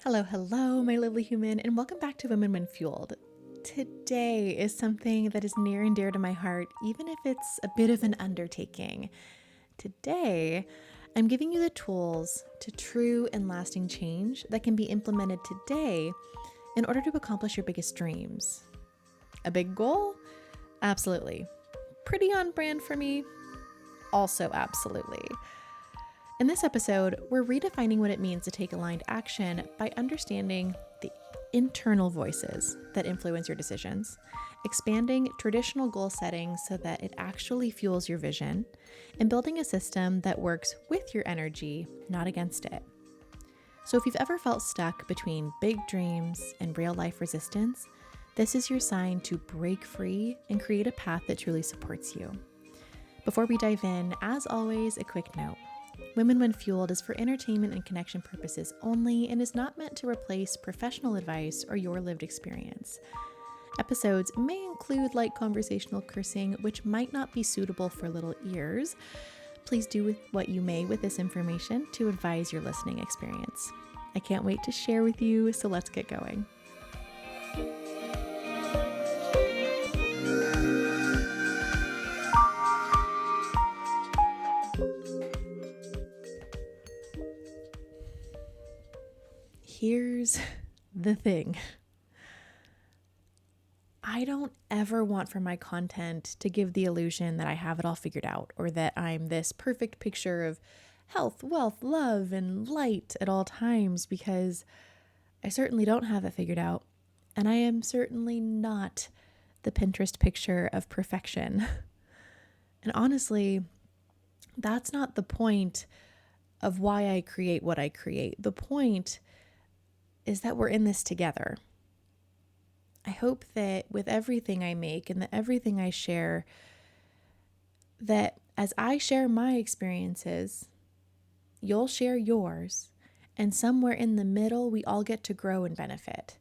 Hello, hello, my lovely human, and welcome back to Women When Fueled. Today is something that is near and dear to my heart, even if it's a bit of an undertaking. Today, I'm giving you the tools to true and lasting change that can be implemented today in order to accomplish your biggest dreams. A big goal? Absolutely. Pretty on brand for me? Also, absolutely. In this episode, we're redefining what it means to take aligned action by understanding the internal voices that influence your decisions, expanding traditional goal setting so that it actually fuels your vision, and building a system that works with your energy, not against it. So if you've ever felt stuck between big dreams and real life resistance, this is your sign to break free and create a path that truly supports you. Before we dive in, as always, a quick note. Women When Fueled is for entertainment and connection purposes only and is not meant to replace professional advice or your lived experience. Episodes may include light conversational cursing, which might not be suitable for little ears. Please do with what you may with this information to advise your listening experience. I can't wait to share with you, so let's get going. Here's the thing. I don't ever want for my content to give the illusion that I have it all figured out or that I'm this perfect picture of health, wealth, love, and light at all times, because I certainly don't have it figured out. And I am certainly not the Pinterest picture of perfection. And honestly, that's not the point of why I create what I create. The point is that we're in this together. I hope that with everything I make and that everything I share, that as I share my experiences, you'll share yours, and somewhere in the middle, we all get to grow and benefit.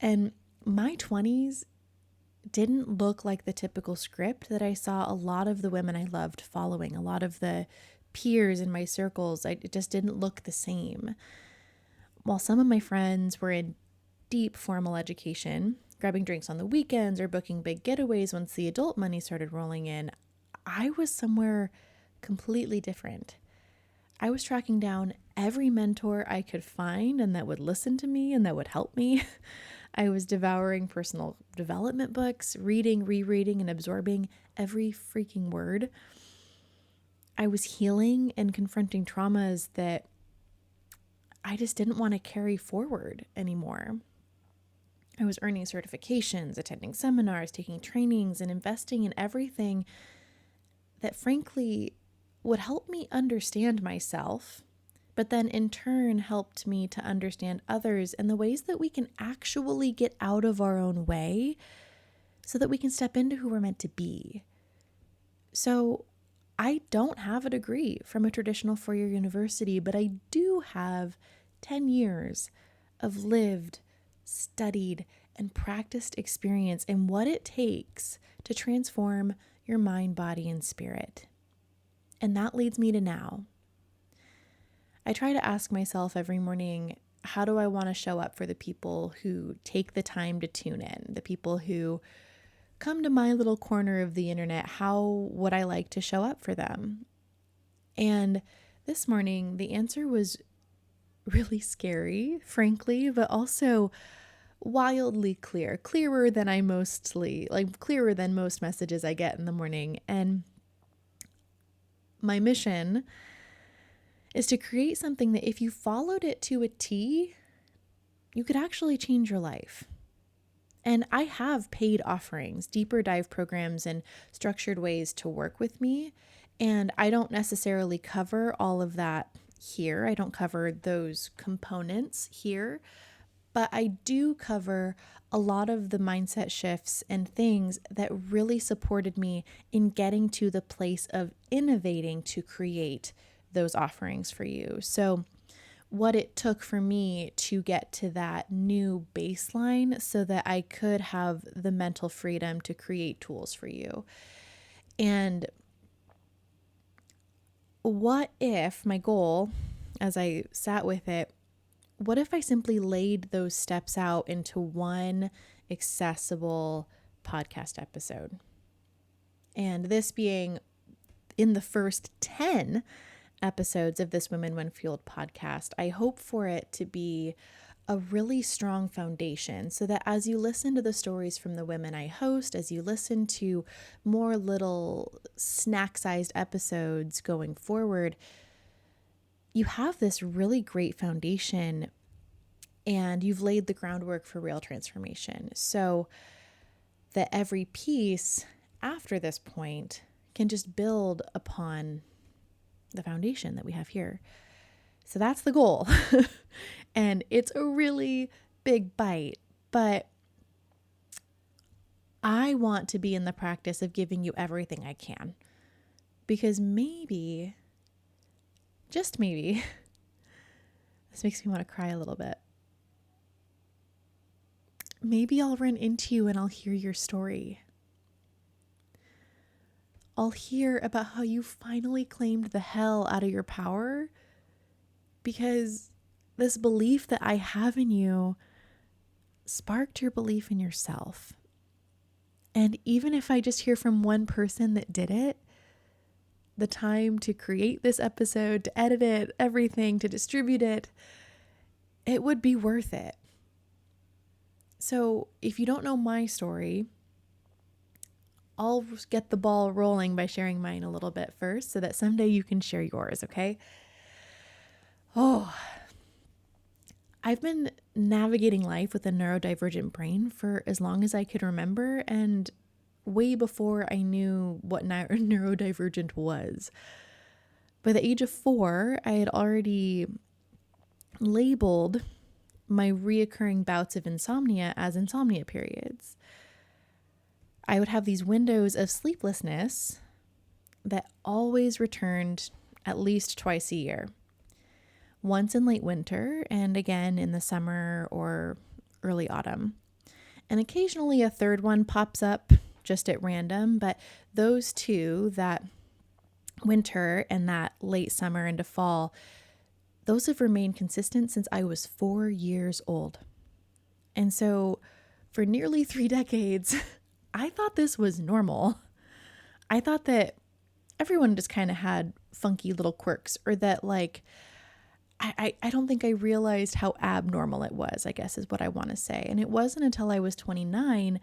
And my 20s didn't look like the typical script that I saw a lot of the women I loved following, a lot of the peers in my circles. It just didn't look the same. While some of my friends were in deep formal education, grabbing drinks on the weekends or booking big getaways once the adult money started rolling in, I was somewhere completely different. I was tracking down every mentor I could find and that would listen to me and that would help me. I was devouring personal development books, reading, rereading, and absorbing every freaking word. I was healing and confronting traumas that I just didn't want to carry forward anymore. I was earning certifications, attending seminars, taking trainings, and investing in everything that frankly would help me understand myself, but then in turn helped me to understand others and the ways that we can actually get out of our own way so that we can step into who we're meant to be. So I don't have a degree from a traditional four-year university, but I do have 10 years of lived, studied, and practiced experience in what it takes to transform your mind, body, and spirit. And that leads me to now. I try to ask myself every morning, how do I want to show up for the people who take the time to tune in, the people who come to my little corner of the internet? How would I like to show up for them? And this morning, the answer was really scary, frankly, but also wildly clear, clearer than clearer than most messages I get in the morning. And my mission is to create something that if you followed it to a T, you could actually change your life. And I have paid offerings, deeper dive programs, and structured ways to work with me. And I don't necessarily cover all of that here. I don't cover those components here, but I do cover a lot of the mindset shifts and things that really supported me in getting to the place of innovating to create those offerings for you. So what it took for me to get to that new baseline so that I could have the mental freedom to create tools for you. And what if my goal, as I sat with it, what if I simply laid those steps out into one accessible podcast episode? And this being in the first 10 episodes of this Women When Fueled podcast, I hope for it to be a really strong foundation so that as you listen to the stories from the women I host, as you listen to more little snack-sized episodes going forward, you have this really great foundation and you've laid the groundwork for real transformation. So that every piece after this point can just build upon the foundation that we have here. So that's the goal. And it's a really big bite, but I want to be in the practice of giving you everything I can. Because maybe, just maybe, this makes me want to cry a little bit. Maybe I'll run into you and I'll hear your story. I'll hear about how you finally claimed the hell out of your power because this belief that I have in you sparked your belief in yourself. And even if I just hear from one person that did it, the time to create this episode, to edit it, everything, to distribute it, it would be worth it. So if you don't know my story, I'll get the ball rolling by sharing mine a little bit first so that someday you can share yours, okay? Oh, I've been navigating life with a neurodivergent brain for as long as I could remember and way before I knew what neurodivergent was. By the age of 4, I had already labeled my reoccurring bouts of insomnia as insomnia periods. I would have these windows of sleeplessness that always returned at least twice a year. Once in late winter and again in the summer or early autumn. And occasionally a third one pops up just at random, but those two, that winter and that late summer into fall, those have remained consistent since I was 4 years old. And so for nearly 3 decades, I thought this was normal. I thought that everyone just kind of had funky little quirks, or that I don't think I realized how abnormal it was, I guess is what I want to say. And it wasn't until I was 29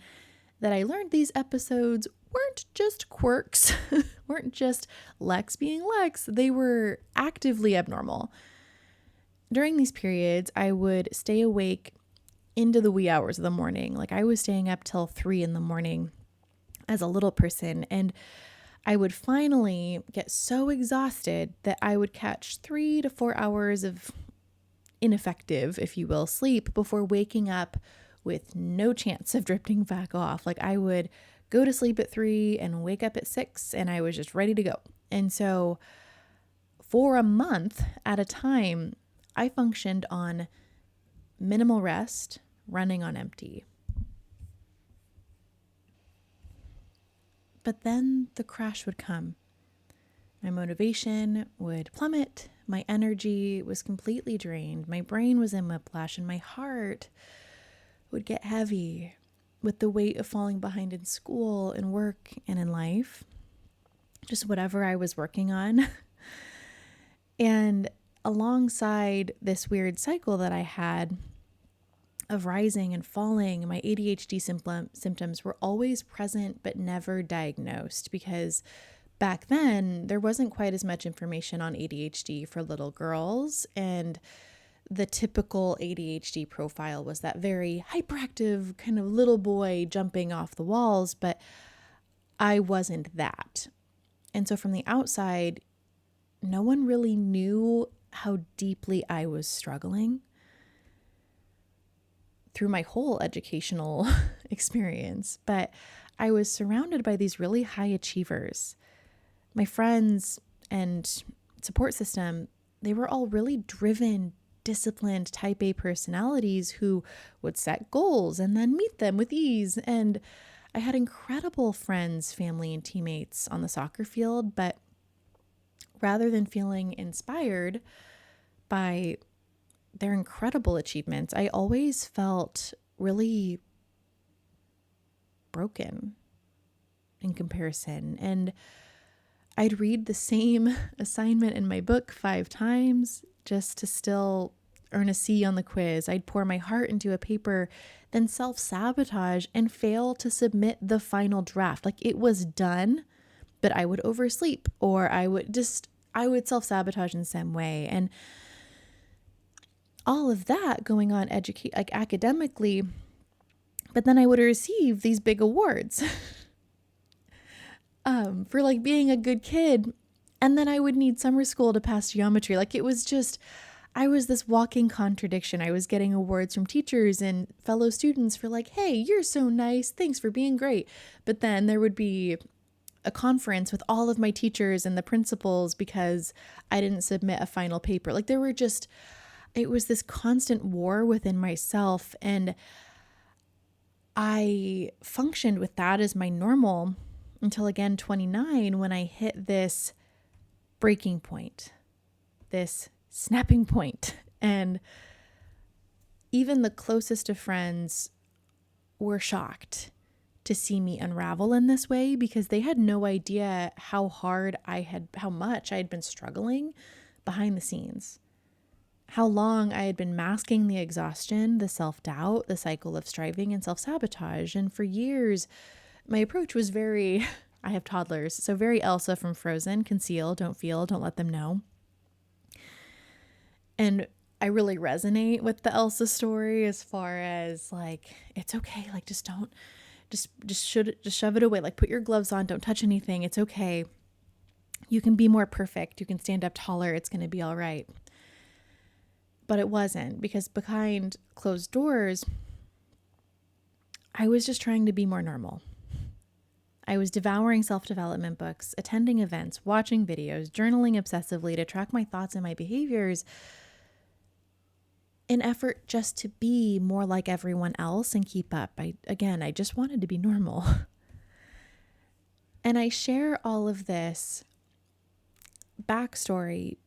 that I learned these episodes weren't just quirks, weren't just Lex being Lex. They were actively abnormal. During these periods, I would stay awake into the wee hours of the morning. Like I was staying up till 3 a.m. as a little person, and I would finally get so exhausted that I would catch 3 to 4 hours of ineffective, if you will, sleep before waking up with no chance of drifting back off. Like I would go to sleep at 3 and wake up at 6 and I was just ready to go. And so for a month at a time, I functioned on minimal rest, running on empty. But then the crash would come. My motivation would plummet. My energy was completely drained. My brain was in whiplash, and my heart would get heavy with the weight of falling behind in school and work and in life, just whatever I was working on. And alongside this weird cycle that I had of rising and falling, my ADHD symptoms were always present but never diagnosed, because back then there wasn't quite as much information on ADHD for little girls, and the typical ADHD profile was that very hyperactive kind of little boy jumping off the walls, but I wasn't that. And so from the outside, no one really knew how deeply I was struggling through my whole educational experience. But I was surrounded by these really high achievers. My friends and support system, they were all really driven, disciplined type A personalities who would set goals and then meet them with ease. And I had incredible friends, family, and teammates on the soccer field, but rather than feeling inspired by they're incredible achievements, I always felt really broken in comparison. And I'd read the same assignment in my book 5 times just to still earn a C on the quiz. I'd pour my heart into a paper, then self-sabotage and fail to submit the final draft. Like it was done, but I would oversleep, or I would self-sabotage in some way. And all of that going on academically, but then I would receive these big awards for like being a good kid. And then I would need summer school to pass geometry. Like it was just, I was this walking contradiction. I was getting awards from teachers and fellow students for like, hey, you're so nice. Thanks for being great. But then there would be a conference with all of my teachers and the principals because I didn't submit a final paper. Like it was this constant war within myself. And I functioned with that as my normal until again 29, when I hit this breaking point, this snapping point. And even the closest of friends were shocked to see me unravel in this way, because they had no idea how much I had been struggling behind the scenes, how long I had been masking the exhaustion, the self-doubt, the cycle of striving and self-sabotage. And for years, my approach was very, I have toddlers, so very Elsa from Frozen: conceal, don't feel, don't let them know. And I really resonate with the Elsa story as far as like, it's okay, like just shove it away, like put your gloves on, don't touch anything, it's okay. You can be more perfect, you can stand up taller, it's going to be all right. But it wasn't, because behind closed doors, I was just trying to be more normal. I was devouring self-development books, attending events, watching videos, journaling obsessively to track my thoughts and my behaviors, in effort just to be more like everyone else and keep up. I just wanted to be normal. And I share all of this backstory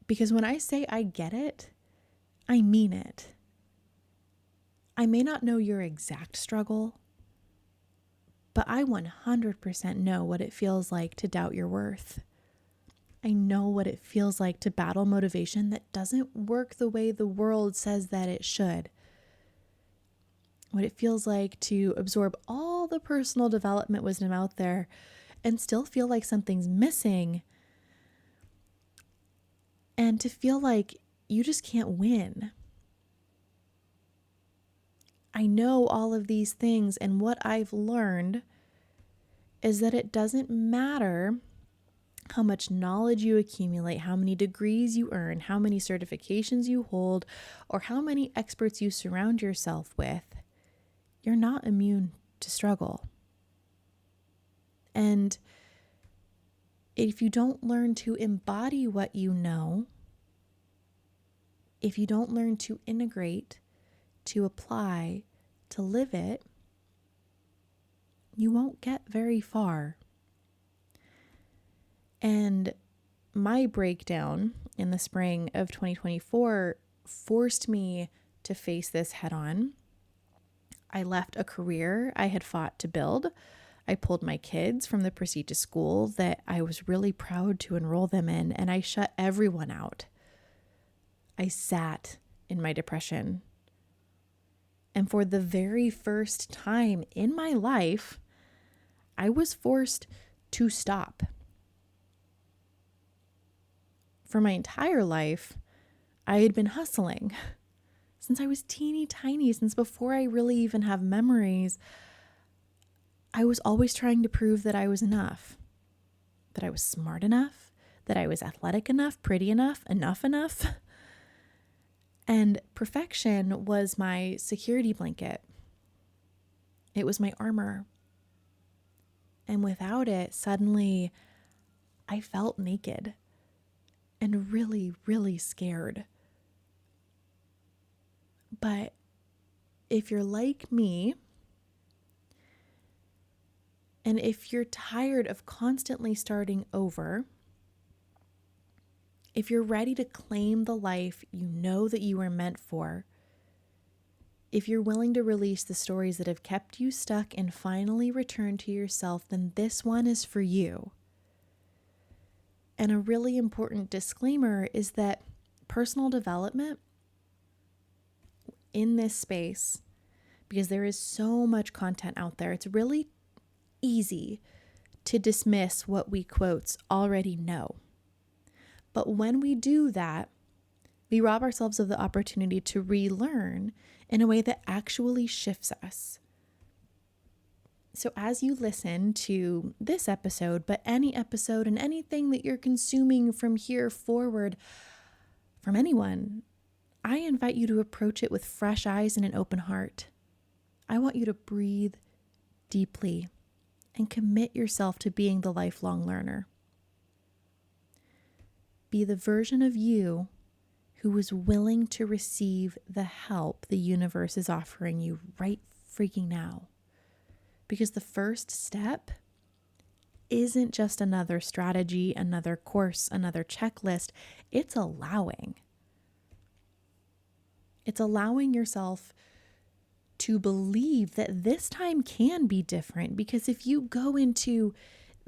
because when I say I get it, I mean it. I may not know your exact struggle, but I 100% know what it feels like to doubt your worth. I know what it feels like to battle motivation that doesn't work the way the world says that it should. What it feels like to absorb all the personal development wisdom out there and still feel like something's missing, and to feel like you just can't win. I know all of these things, and what I've learned is that it doesn't matter how much knowledge you accumulate, how many degrees you earn, how many certifications you hold, or how many experts you surround yourself with. You're not immune to struggle. And if you don't learn to embody what you know, if you don't learn to integrate, to apply, to live it, you won't get very far. And my breakdown in the spring of 2024 forced me to face this head on. I left a career I had fought to build. I pulled my kids from the prestigious school that I was really proud to enroll them in, and I shut everyone out. I sat in my depression. And for the very first time in my life, I was forced to stop. For my entire life, I had been hustling. Since I was teeny tiny, since before I really even have memories, I was always trying to prove that I was enough, that I was smart enough, that I was athletic enough, pretty enough. And perfection was my security blanket. It was my armor. And without it, suddenly I felt naked and really, really scared. But if you're like me, and if you're tired of constantly starting over, If you're ready to claim the life you know that you were meant for, if you're willing to release the stories that have kept you stuck and finally return to yourself, then this one is for you. And a really important disclaimer is that personal development in this space, because there is so much content out there, it's really easy to dismiss what we quotes already know. But when we do that, we rob ourselves of the opportunity to relearn in a way that actually shifts us. So as you listen to this episode, but any episode and anything that you're consuming from here forward from anyone, I invite you to approach it with fresh eyes and an open heart. I want you to breathe deeply and commit yourself to being the lifelong learner. Be the version of you who is willing to receive the help the universe is offering you right freaking now. Because the first step isn't just another strategy, another course, another checklist. It's allowing. It's allowing yourself to believe that this time can be different. Because if you go into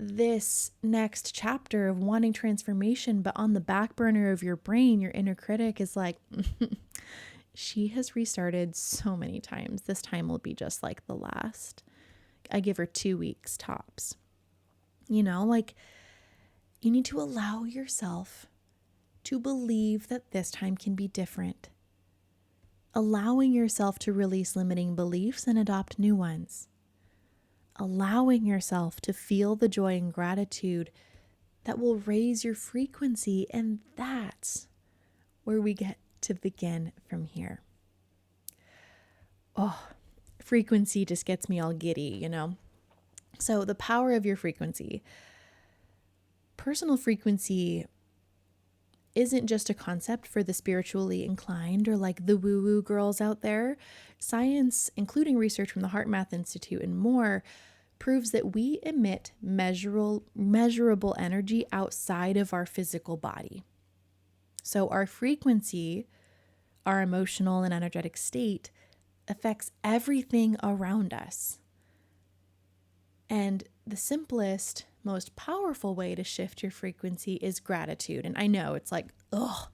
this next chapter of wanting transformation, but on the back burner of your brain, your inner critic is like, she has restarted so many times. This time will be just like the last. I give her 2 weeks tops. You need to allow yourself to believe that this time can be different. Allowing yourself to release limiting beliefs and adopt new ones. Allowing yourself to feel the joy and gratitude that will raise your frequency. And that's where we get to begin from here. Oh, frequency just gets me all giddy, So the power of your frequency. Personal frequency isn't just a concept for the spiritually inclined or like the woo-woo girls out there. Science, including research from the Heart Math Institute and more, proves that we emit measurable energy outside of our physical body. So our frequency, our emotional and energetic state, affects everything around us. And the simplest, most powerful way to shift your frequency is gratitude. And I know it's like, ugh,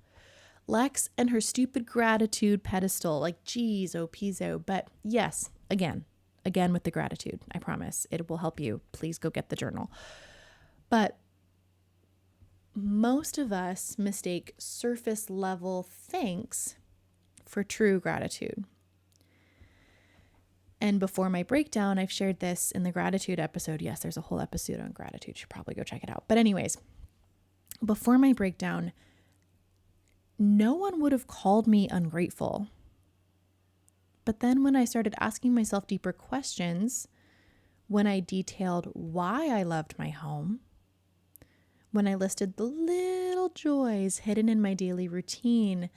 Lex and her stupid gratitude pedestal, like, geez, oh, pizzo. But yes, again with the gratitude, I promise it will help you. Please go get the journal. But most of us mistake surface level thanks for true gratitude. And before my breakdown, I've shared this in the gratitude episode. Yes, there's a whole episode on gratitude. You should probably go check it out. But anyways, before my breakdown, no one would have called me ungrateful. But then when I started asking myself deeper questions, when I detailed why I loved my home, when I listed the little joys hidden in my daily routine,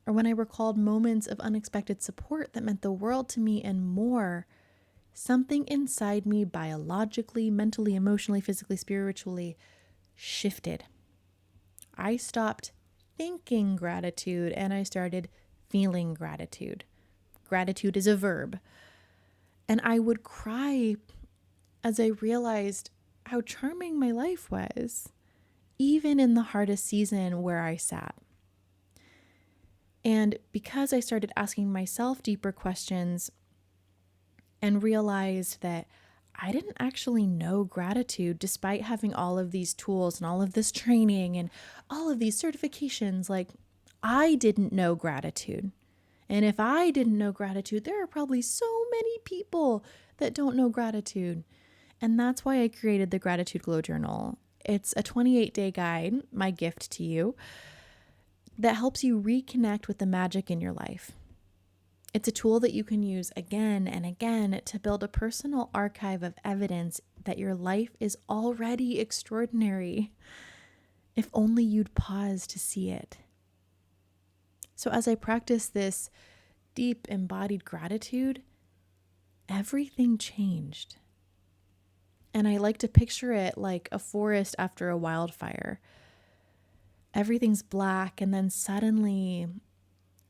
or when I recalled moments of unexpected support that meant the world to me and more, something inside me biologically, mentally, emotionally, physically, spiritually shifted. I stopped thinking gratitude and I started feeling gratitude. Gratitude is a verb. And I would cry as I realized how charming my life was, even in the hardest season where I sat. And because I started asking myself deeper questions and realized that I didn't actually know gratitude despite having all of these tools and all of this training and all of these certifications, like I didn't know gratitude. And if I didn't know gratitude, there are probably so many people that don't know gratitude. And that's why I created the Gratitude Glow Journal. It's a 28-day guide, my gift to you, that helps you reconnect with the magic in your life. It's a tool that you can use again and again to build a personal archive of evidence that your life is already extraordinary, if only you'd pause to see it. So as I practice this deep embodied gratitude, everything changed. And I like to picture it like a forest after a wildfire. Everything's black, and then suddenly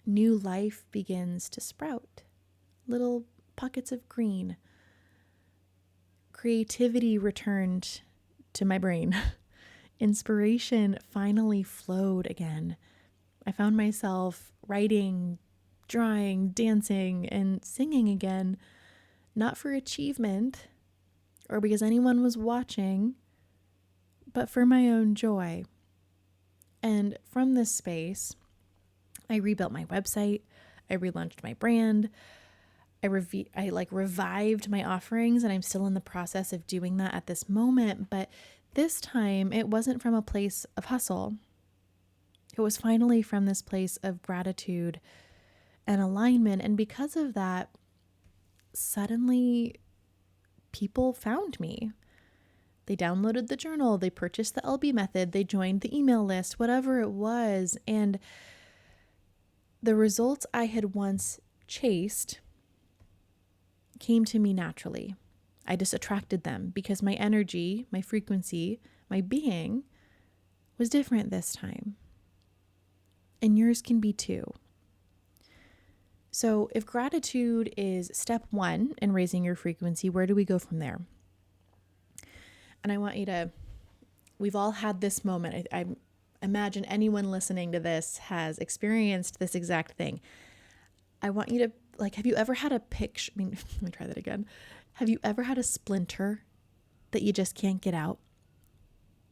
new life begins to sprout. Little pockets of green. Creativity returned to my brain. Inspiration finally flowed again. I found myself writing, drawing, dancing, and singing again, not for achievement or because anyone was watching, but for my own joy. And from this space, I rebuilt my website, I relaunched my brand, I revived my offerings, and I'm still in the process of doing that at this moment. But this time, it wasn't from a place of hustle. It was finally from this place of gratitude and alignment. And because of that, suddenly people found me. They downloaded the journal, they purchased the LB method, they joined the email list, whatever it was. And the results I had once chased came to me naturally. I just attracted them because my energy, my frequency, my being was different this time. And yours can be too. So if gratitude is step one in raising your frequency, where do we go from there? And I want you to, we've all had this moment. I imagine anyone listening to this has experienced this exact thing. I want you to, have you ever had a picture? Let me try that again. Have you ever had a splinter that you just can't get out?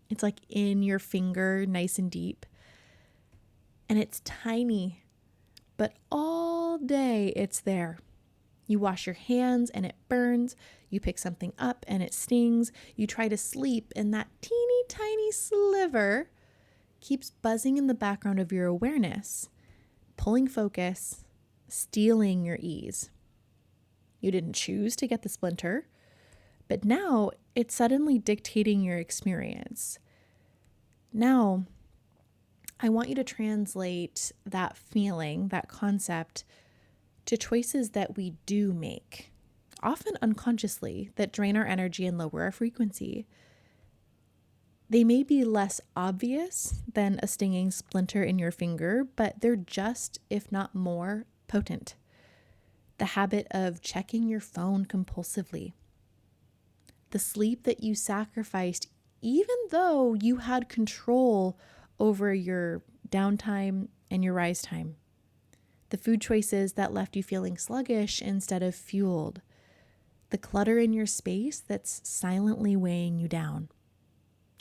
It's like in your finger, nice and deep. And it's tiny, but all day it's there. You wash your hands and it burns. You pick something up and it stings. You try to sleep and that teeny tiny sliver keeps buzzing in the background of your awareness, pulling focus, stealing your ease. You didn't choose to get the splinter, but now it's suddenly dictating your experience. Now, I want you to translate that feeling, that concept, to choices that we do make, often unconsciously, that drain our energy and lower our frequency. They may be less obvious than a stinging splinter in your finger, but they're just, if not more, potent. The habit of checking your phone compulsively. The sleep that you sacrificed, even though you had control over your downtime and your rise time. The food choices that left you feeling sluggish instead of fueled. The clutter in your space that's silently weighing you down.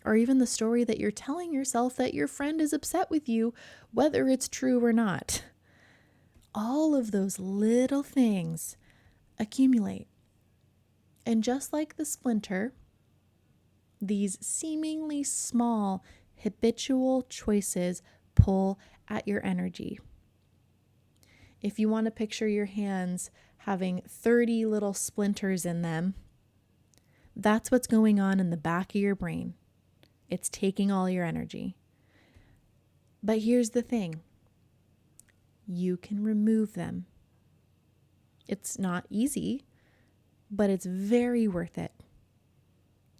Or even the story that you're telling yourself that your friend is upset with you, whether it's true or not. All of those little things accumulate. And just like the splinter, these seemingly small habitual choices pull at your energy. If you want to picture your hands having 30 little splinters in them, that's what's going on in the back of your brain. It's taking all your energy. But here's the thing. You can remove them. It's not easy, but it's very worth it.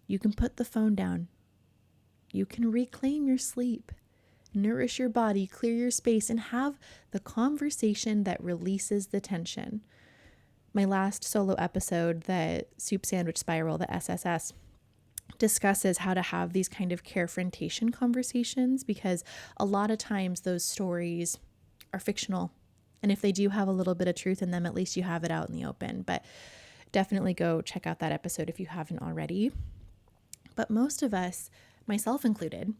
You can put the phone down. You can reclaim your sleep, nourish your body, clear your space, and have the conversation that releases the tension. My last solo episode, the Soup Sandwich Spiral, the SSS, discusses how to have these kind of carefrontation conversations, because a lot of times those stories are fictional. And if they do have a little bit of truth in them, at least you have it out in the open. But definitely go check out that episode if you haven't already. But most of us, myself included,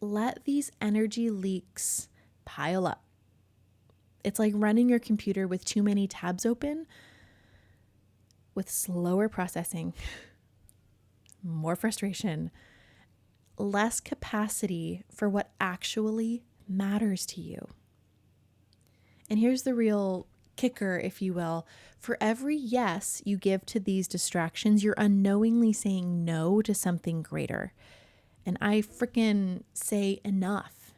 let these energy leaks pile up. It's like running your computer with too many tabs open, with slower processing, more frustration, less capacity for what actually matters to you. And here's the real kicker, if you will. For every yes you give to these distractions, you're unknowingly saying no to something greater. And I freaking say enough.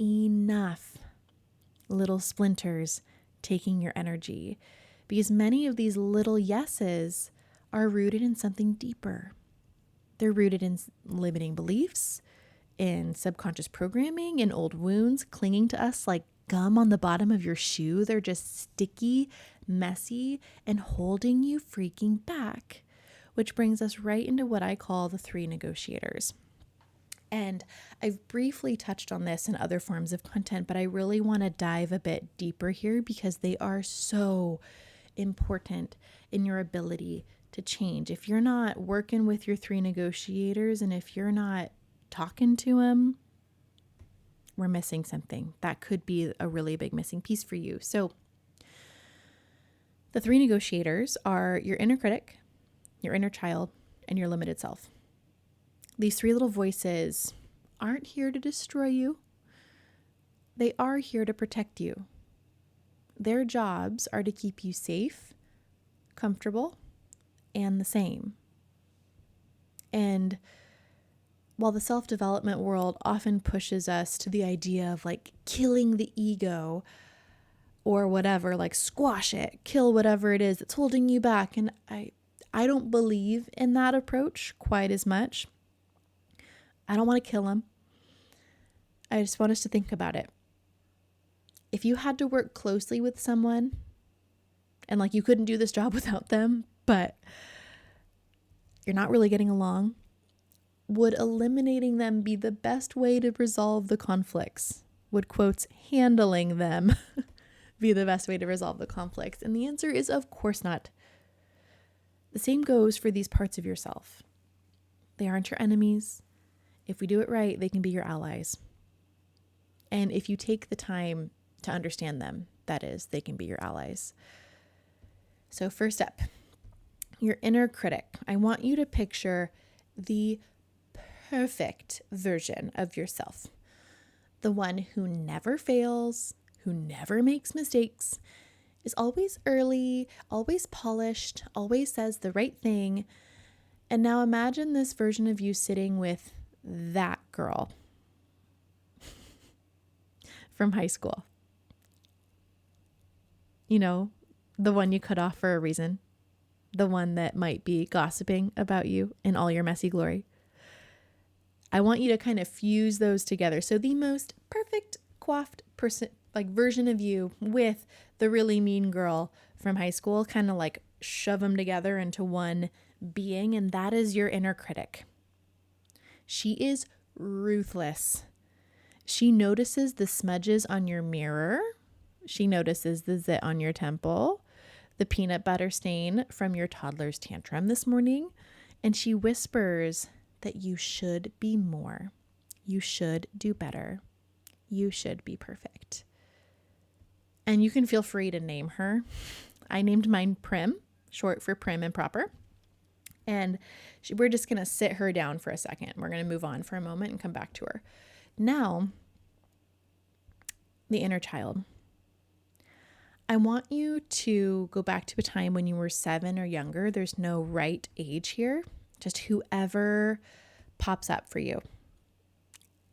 Enough. Little splinters taking your energy. Because many of these little yeses are rooted in something deeper. They're rooted in limiting beliefs, in subconscious programming, in old wounds clinging to us like gum on the bottom of your shoe. They're just sticky, messy, and holding you freaking back. Which brings us right into what I call the three negotiators. And I've briefly touched on this in other forms of content, but I really want to dive a bit deeper here because they are so important in your ability to change. If you're not working with your three negotiators and if you're not talking to them, we're missing something. That could be a really big missing piece for you. So the three negotiators are your inner critic, your inner child, and your limited self. These three little voices aren't here to destroy you. They are here to protect you. Their jobs are to keep you safe, comfortable, and the same. And while the self-development world often pushes us to the idea of like killing the ego or whatever, like squash it, kill whatever it is that's holding you back. And I don't believe in that approach quite as much. I don't want to kill them. I just want us to think about it. If you had to work closely with someone and like you couldn't do this job without them, but you're not really getting along, would eliminating them be the best way to resolve the conflicts? Would quotes handling them be the best way to resolve the conflicts? And the answer is of course not. The same goes for these parts of yourself. They aren't your enemies. If we do it right, they can be your allies. And if you take the time to understand them, that is, they can be your allies. So first up, your inner critic. I want you to picture the perfect version of yourself. The one who never fails, who never makes mistakes, is always early, always polished, always says the right thing. And now imagine this version of you sitting with that girl from high school. You know, the one you cut off for a reason. The one that might be gossiping about you in all your messy glory. I want you to kind of fuse those together. So the most perfect coiffed person, like version of you with the really mean girl from high school, kind of like shove them together into one being. And that is your inner critic. She is ruthless. She notices the smudges on your mirror. She notices the zit on your temple, the peanut butter stain from your toddler's tantrum this morning. And she whispers that you should be more. You should do better. You should be perfect. And you can feel free to name her. I named mine Prim, short for prim and proper. And we're just going to sit her down for a second. We're going to move on for a moment and come back to her. Now, the inner child. I want you to go back to a time when you were 7 or younger. There's no right age here, just whoever pops up for you.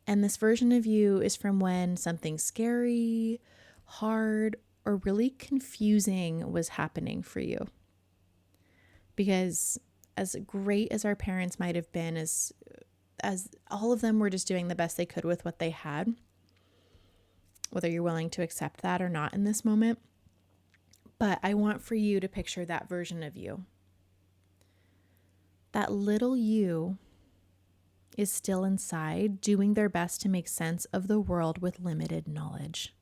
And this version of you is from when something scary, hard, or really confusing was happening for you. Because as great as our parents might have been, as all of them were just doing the best they could with what they had, whether you're willing to accept that or not in this moment. But I want for you to picture that version of you. That little you is still inside, doing their best to make sense of the world with limited knowledge.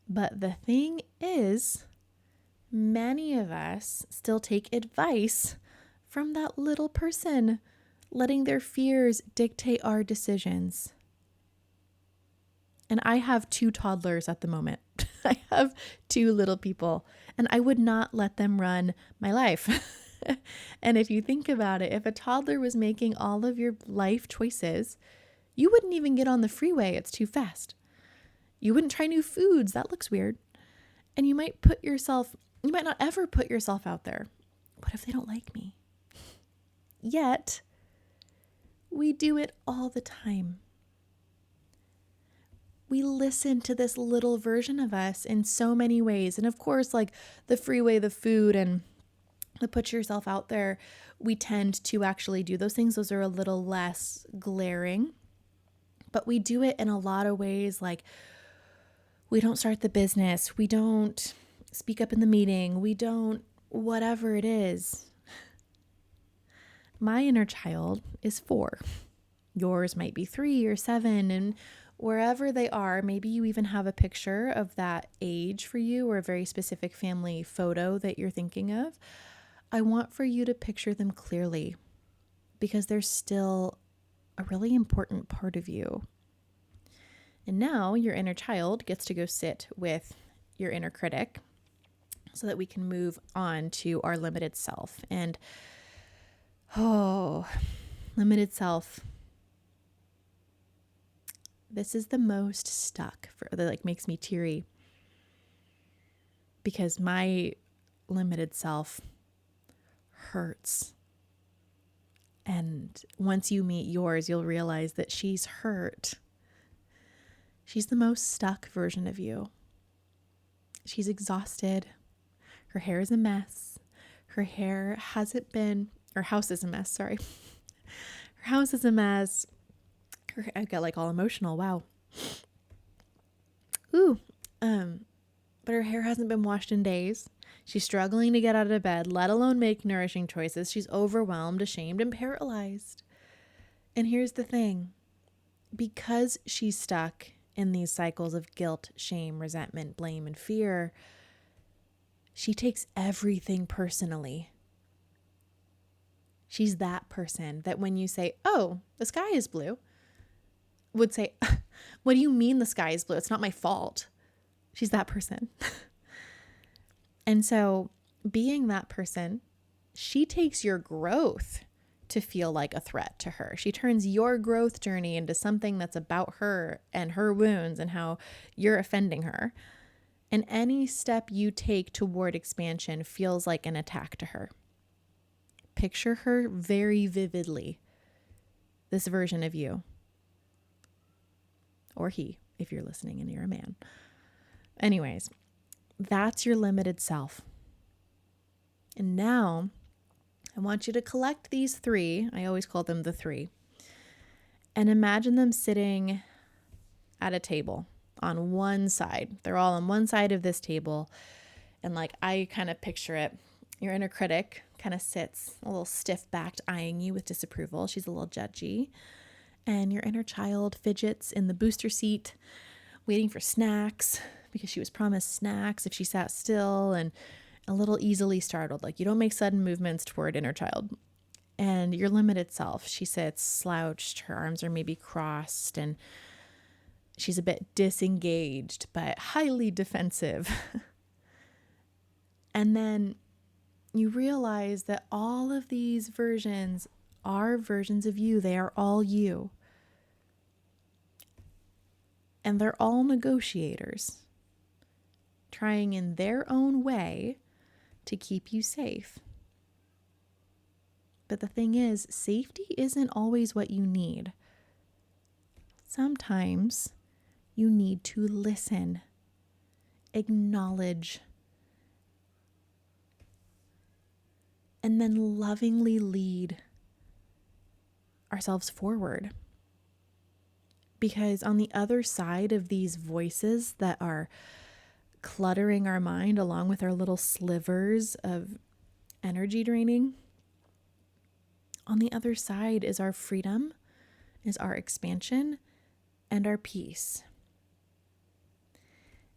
But the thing is, many of us still take advice from that little person, letting their fears dictate our decisions. And I have 2 toddlers at the moment. I have 2 little people, and I would not let them run my life. And if you think about it, if a toddler was making all of your life choices, you wouldn't even get on the freeway. It's too fast. You wouldn't try new foods. That looks weird. And you might not ever put yourself out there. What if they don't like me? Yet, we do it all the time. We listen to this little version of us in so many ways. And of course, like the freeway, the food, and the put yourself out there, we tend to actually do those things. Those are a little less glaring, but we do it in a lot of ways. Like, we don't start the business, we don't speak up in the meeting, we don't, whatever it is. My inner child is 4. Yours might be 3 or 7, and wherever they are, maybe you even have a picture of that age for you or a very specific family photo that you're thinking of. I want for you to picture them clearly because they're still a really important part of you. And now your inner child gets to go sit with your inner critic so that we can move on to our limited self. And limited self. This is the most stuck that makes me teary, because my limited self hurts. And once you meet yours, you'll realize that she's hurt. She's the most stuck version of you. She's exhausted. Her hair is a mess. Her house is a mess, sorry. Her house is a mess. I got all emotional, wow. But her hair hasn't been washed in days. She's struggling to get out of bed, let alone make nourishing choices. She's overwhelmed, ashamed, and paralyzed. And here's the thing. Because she's stuck in these cycles of guilt, shame, resentment, blame, and fear, she takes everything personally. She's that person that when you say, oh, the sky is blue, would say, what do you mean the sky is blue? It's not my fault. She's that person. And so being that person, she takes your growth to feel like a threat to her. She turns your growth journey into something that's about her and her wounds and how you're offending her. And any step you take toward expansion feels like an attack to her. Picture her very vividly, this version of you. Or he, if you're listening and you're a man. Anyways, that's your limited self. And now I want you to collect these 3. I always call them the 3. And imagine them sitting at a table on one side. They're all on one side of this table. And I kind of picture it. Your inner critic kind of sits a little stiff-backed, eyeing you with disapproval. She's a little judgy. And your inner child fidgets in the booster seat, waiting for snacks, because she was promised snacks if she sat still, and a little easily startled. You don't make sudden movements toward inner child. And your limited self, she sits slouched, her arms are maybe crossed, and she's a bit disengaged, but highly defensive. And then you realize that all of these versions are versions of you. They are all you. And they're all negotiators, trying in their own way to keep you safe. But the thing is, safety isn't always what you need. Sometimes you need to listen, acknowledge, and then lovingly lead ourselves forward. Because on the other side of these voices that are cluttering our mind, along with our little slivers of energy draining, on the other side is our freedom, is our expansion, and our peace.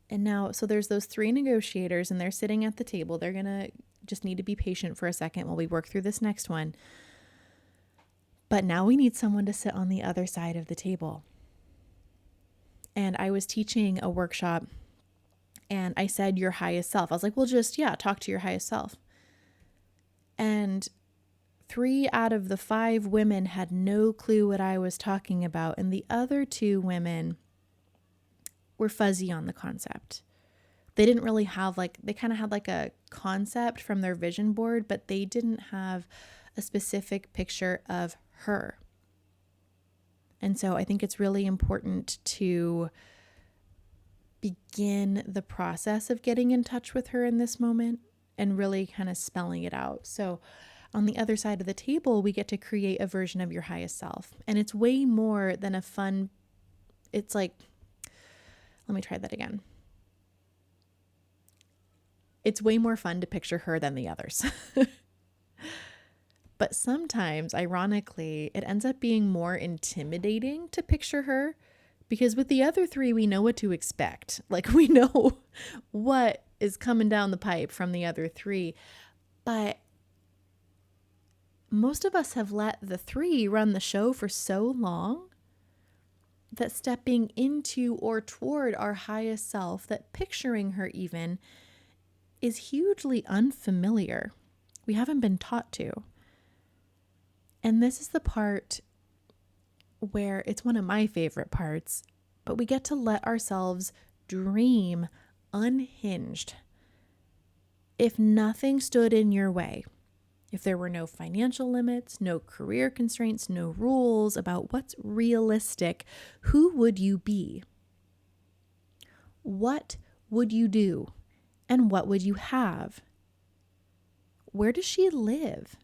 And now, so there's those 3 negotiators, and they're sitting at the table. They're going to just need to be patient for a second while we work through this next one. But now we need someone to sit on the other side of the table. And I was teaching a workshop, and I said your highest self. I was like, well, just, talk to your highest self. And 3 out of the 5 women had no clue what I was talking about. And the other 2 women were fuzzy on the concept. They didn't really have they kind of had a concept from their vision board, but they didn't have a specific picture of her. And so I think it's really important to begin the process of getting in touch with her in this moment and really kind of spelling it out. So on the other side of the table, we get to create a version of your highest self. And it's way more than a fun, it's like, let me try that again. It's way more fun to picture her than the others. But sometimes, ironically, it ends up being more intimidating to picture her because with the other three, we know what to expect. Like we know what is coming down the pipe from the other three. But most of us have let the three run the show for so long that stepping into or toward our highest self, that picturing her even, is hugely unfamiliar. We haven't been taught to. And this is the part where it's one of my favorite parts, but we get to let ourselves dream unhinged. If nothing stood in your way, if there were no financial limits, no career constraints, no rules about what's realistic, who would you be? What would you do? And what would you have? Where does she live?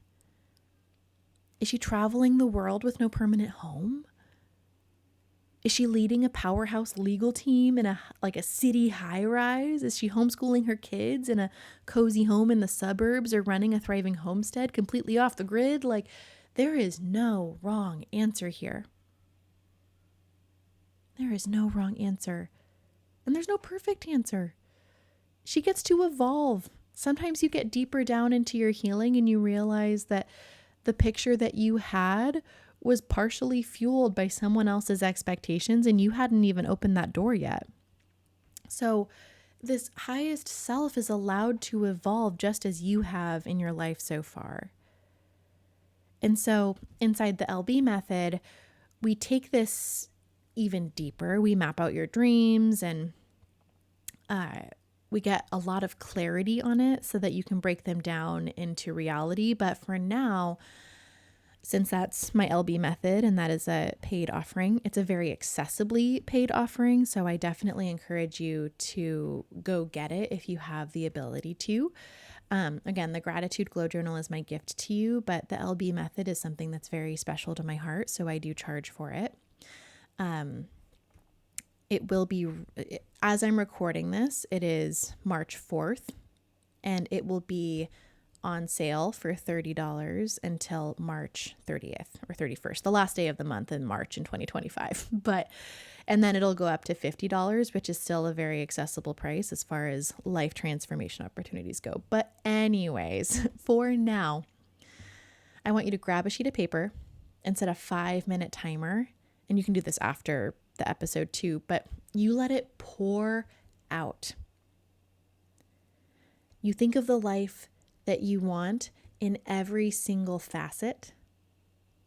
Is she traveling the world with no permanent home? Is she leading a powerhouse legal team in a city high-rise? Is she homeschooling her kids in a cozy home in the suburbs or running a thriving homestead completely off the grid? Like, there is no wrong answer here. There is no wrong answer. And there's no perfect answer. She gets to evolve. Sometimes you get deeper down into your healing and you realize that the picture that you had was partially fueled by someone else's expectations and you hadn't even opened that door yet. So this highest self is allowed to evolve just as you have in your life so far. And so inside the LB method, we take this even deeper. We map out your dreams and we get a lot of clarity on it so that you can break them down into reality. But for now, since that's my LB method and that is a paid offering, it's a very accessibly paid offering. So I definitely encourage you to go get it if you have the ability to. Again, the Gratitude Glow Journal is my gift to you, but the LB method is something that's very special to my heart. So I do charge for it. It will be, as I'm recording this, it is March 4th, and it will be on sale for $30 until March 30th or 31st, the last day of the month in March in 2025. And then it'll go up to $50, which is still a very accessible price as far as life transformation opportunities go. But anyways, for now, I want you to grab a sheet of paper and set a 5-minute timer. And you can do this after the episode too, but you let it pour out. You think of the life that you want in every single facet.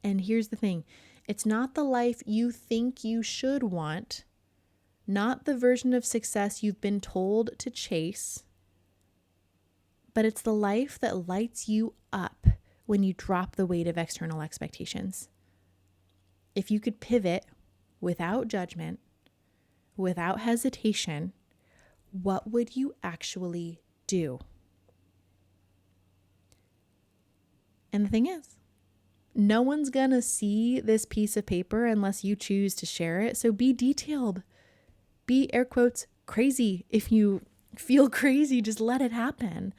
And here's the thing, it's not the life you think you should want, not the version of success you've been told to chase, but it's the life that lights you up when you drop the weight of external expectations. If you could pivot without judgment, without hesitation, what would you actually do? And the thing is, no one's gonna see this piece of paper unless you choose to share it. So be detailed. Be, air quotes, crazy. If you feel crazy, just let it happen.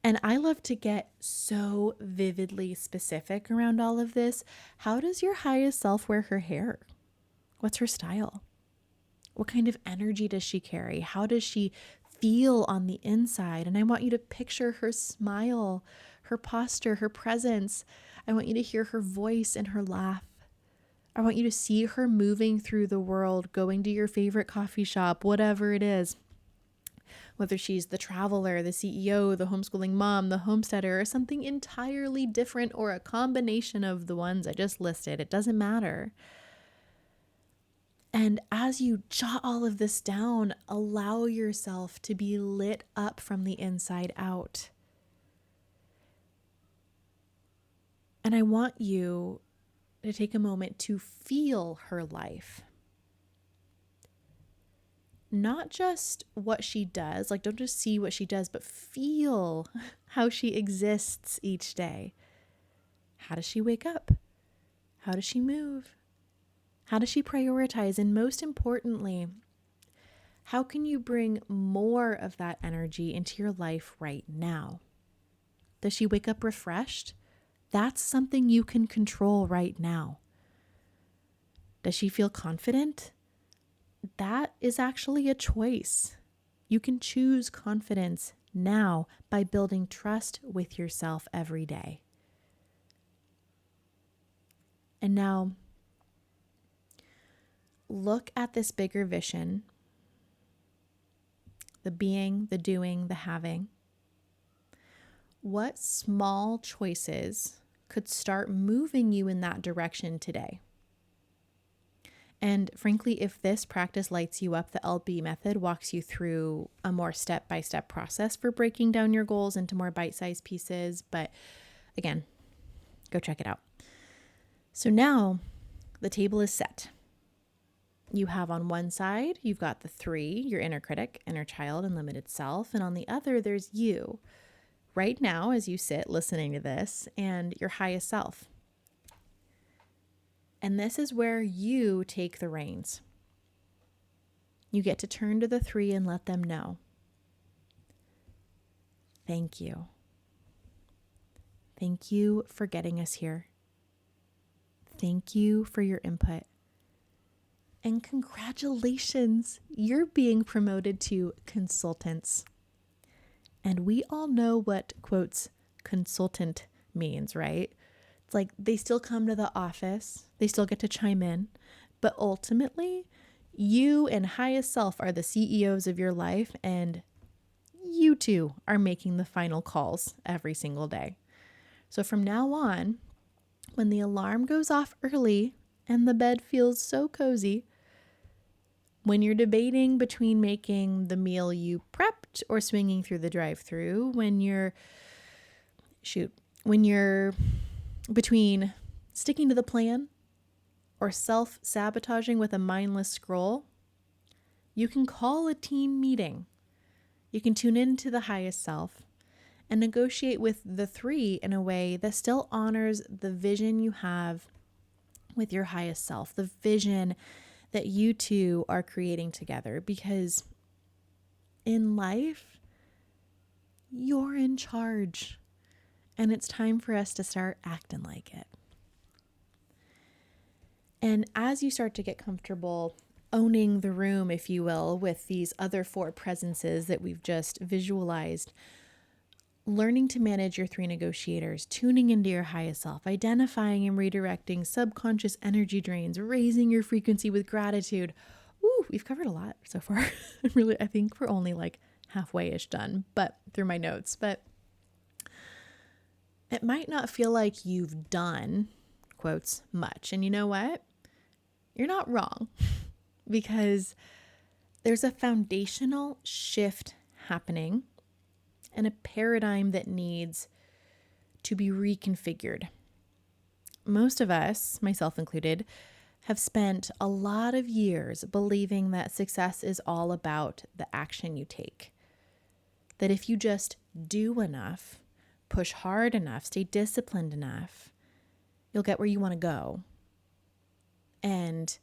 And I love to get so vividly specific around all of this. How does your highest self wear her hair? What's her style? What kind of energy does she carry? How does she feel on the inside? And I want you to picture her smile, her posture, her presence. I want you to hear her voice and her laugh. I want you to see her moving through the world, going to your favorite coffee shop, whatever it is. Whether she's the traveler, the CEO, the homeschooling mom, the homesteader, or something entirely different, or a combination of the ones I just listed, it doesn't matter. And as you jot all of this down, allow yourself to be lit up from the inside out. And I want you to take a moment to feel her life. not just what she does, like don't just see what she does, but feel how she exists each day. How does she wake up? How does she move? How does she prioritize? And most importantly, how can you bring more of that energy into your life right now? Does she wake up refreshed? That's something you can control right now. Does she feel confident? That is actually a choice. You can choose confidence now by building trust with yourself every day. And now, look at this bigger vision, the being, the doing, the having. What small choices could start moving you in that direction today? And frankly, if this practice lights you up, the LB method walks you through a more step-by-step process for breaking down your goals into more bite-sized pieces. But again, go check it out. So now the table is set. You have on one side, you've got the 3, your inner critic, inner child, and limited self. And on the other, there's you right now as you sit listening to this and your highest self. And this is where you take the reins. You get to turn to the 3 and let them know. Thank you. Thank you for getting us here. Thank you for your input. And congratulations, you're being promoted to consultants. And we all know what, quotes, consultant means, right? It's like they still come to the office, they still get to chime in, but ultimately, you and highest self are the CEOs of your life, and you too are making the final calls every single day. So from now on, when the alarm goes off early and the bed feels so cozy, when you're debating between making the meal you prepped or swinging through the drive-thru, when you're between sticking to the plan or self-sabotaging with a mindless scroll, you can call a team meeting. You can tune into the highest self and negotiate with the 3 in a way that still honors the vision you have with your highest self, the vision that you two are creating together. Because in life, you're in charge, and it's time for us to start acting like it. And as you start to get comfortable owning the room, if you will, with these other 4 presences that we've just visualized, learning to manage your 3 negotiators, tuning into your highest self, identifying and redirecting subconscious energy drains, raising your frequency with gratitude. Ooh, we've covered a lot so far. Really, I think we're only like halfway-ish done, but through my notes. But it might not feel like you've done, quotes, much. And you know what? You're not wrong, because there's a foundational shift happening and a paradigm that needs to be reconfigured. Most of us, myself included, have spent a lot of years believing that success is all about the action you take. That if you just do enough, push hard enough, stay disciplined enough, you'll get where you want to go. And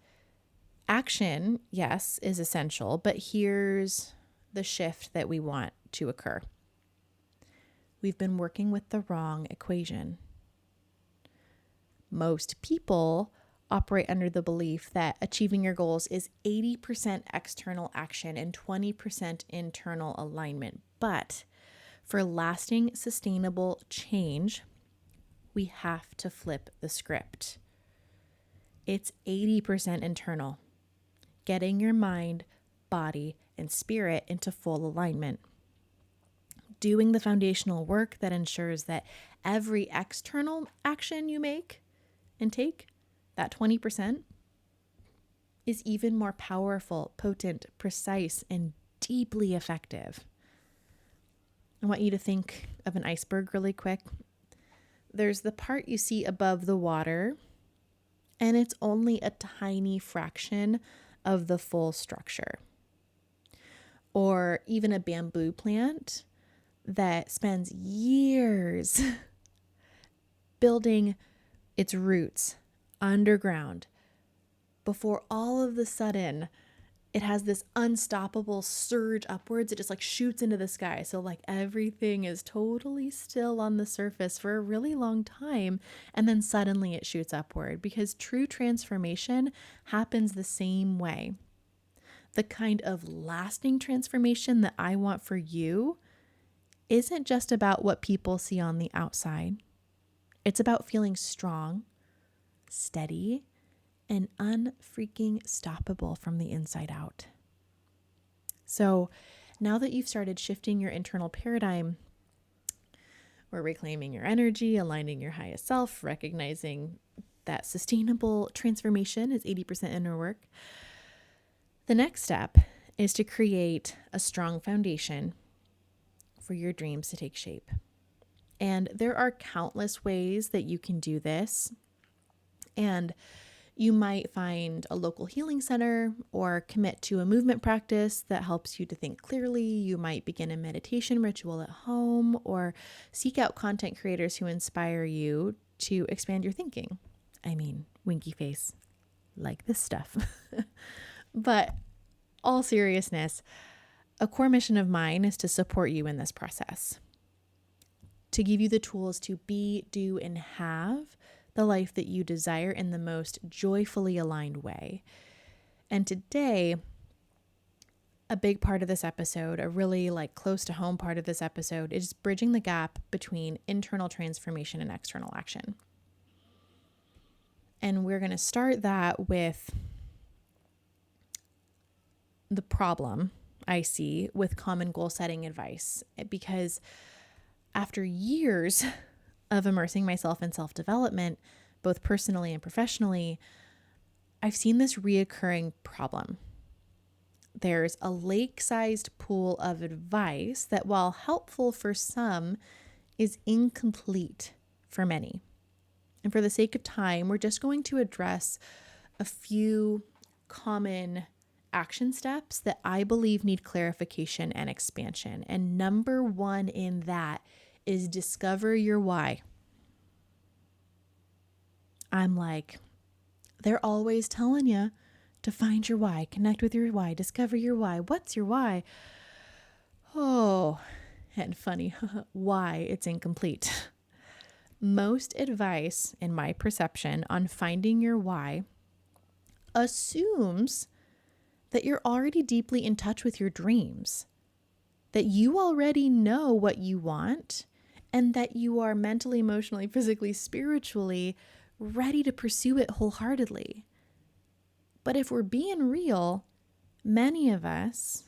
action, yes, is essential, but here's the shift that we want to occur. We've been working with the wrong equation. Most people operate under the belief that achieving your goals is 80% external action and 20% internal alignment. But for lasting, sustainable change, we have to flip the script. It's 80% internal, getting your mind, body, and spirit into full alignment. Doing the foundational work that ensures that every external action you make and take, that 20%, is even more powerful, potent, precise, and deeply effective. I want you to think of an iceberg really quick. There's the part you see above the water, and it's only a tiny fraction of the full structure. or even a bamboo plant that spends years building its roots underground before all of a sudden it has this unstoppable surge upwards. It just like shoots into the sky. So like everything is totally still on the surface for a really long time. And then suddenly it shoots upward, because true transformation happens the same way. The kind of lasting transformation that I want for you isn't just about what people see on the outside. It's about feeling strong, steady, and unfreaking stoppable from the inside out. So now that you've started shifting your internal paradigm, or reclaiming your energy, aligning your highest self, recognizing that sustainable transformation is 80% inner work, the next step is to create a strong foundation for your dreams to take shape. And there are countless ways that you can do this. And you might find a local healing center or commit to a movement practice that helps you to think clearly. You might begin a meditation ritual at home, or seek out content creators who inspire you to expand your thinking. I mean, winky face, like this stuff. But all seriousness, a core mission of mine is to support you in this process, to give you the tools to be, do, and have the life that you desire in the most joyfully aligned way. And today, a big part of this episode, a really like close to home part of this episode, is bridging the gap between internal transformation and external action. And we're going to start that with the problem I see with common goal setting advice, because after years of immersing myself in self-development, both personally and professionally, I've seen this reoccurring problem. There's a lake-sized pool of advice that, while helpful for some, is incomplete for many. And for the sake of time, we're just going to address a few common action steps that I believe need clarification and expansion. And number one in that is discover your why. I'm like, they're always telling you to find your why, connect with your why, discover your why. What's your why? Oh, and funny, why it's incomplete. Most advice, in my perception, on finding your why assumes that you're already deeply in touch with your dreams, that you already know what you want, and that you are mentally, emotionally, physically, spiritually ready to pursue it wholeheartedly. But if we're being real, many of us,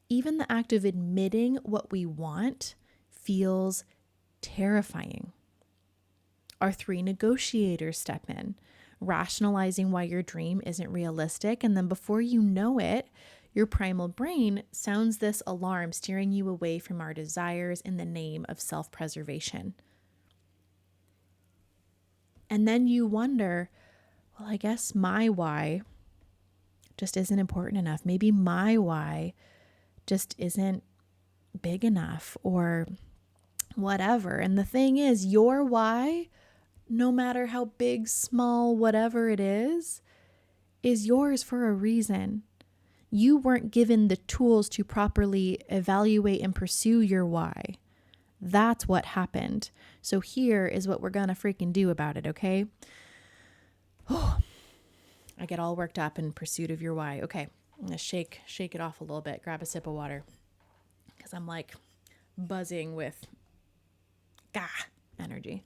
even the act of admitting what we want feels terrifying. Our three negotiators step in, rationalizing why your dream isn't realistic. And then before you know it, your primal brain sounds this alarm, steering you away from our desires in the name of self-preservation. And then you wonder, well, I guess my why just isn't important enough. Maybe my why just isn't big enough, or whatever. And the thing is, your why, no matter how big, small, whatever it is yours for a reason. You weren't given the tools to properly evaluate and pursue your why. That's what happened. So here is what we're gonna freaking do about it, okay? Oh, I get all worked up in pursuit of your why. Okay, I'm gonna shake it off a little bit, grab a sip of water, because I'm like buzzing with energy.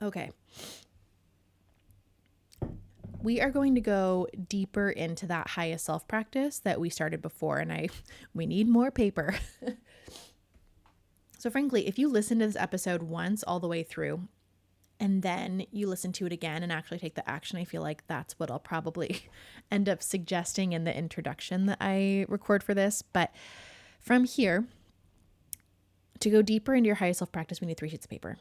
Okay. We are going to go deeper into that highest self practice that we started before, and we need more paper. So frankly, if you listen to this episode once all the way through, and then you listen to it again and actually take the action, I feel like that's what I'll probably end up suggesting in the introduction that I record for this. But from here, to go deeper into your highest self practice, we need 3 sheets of paper.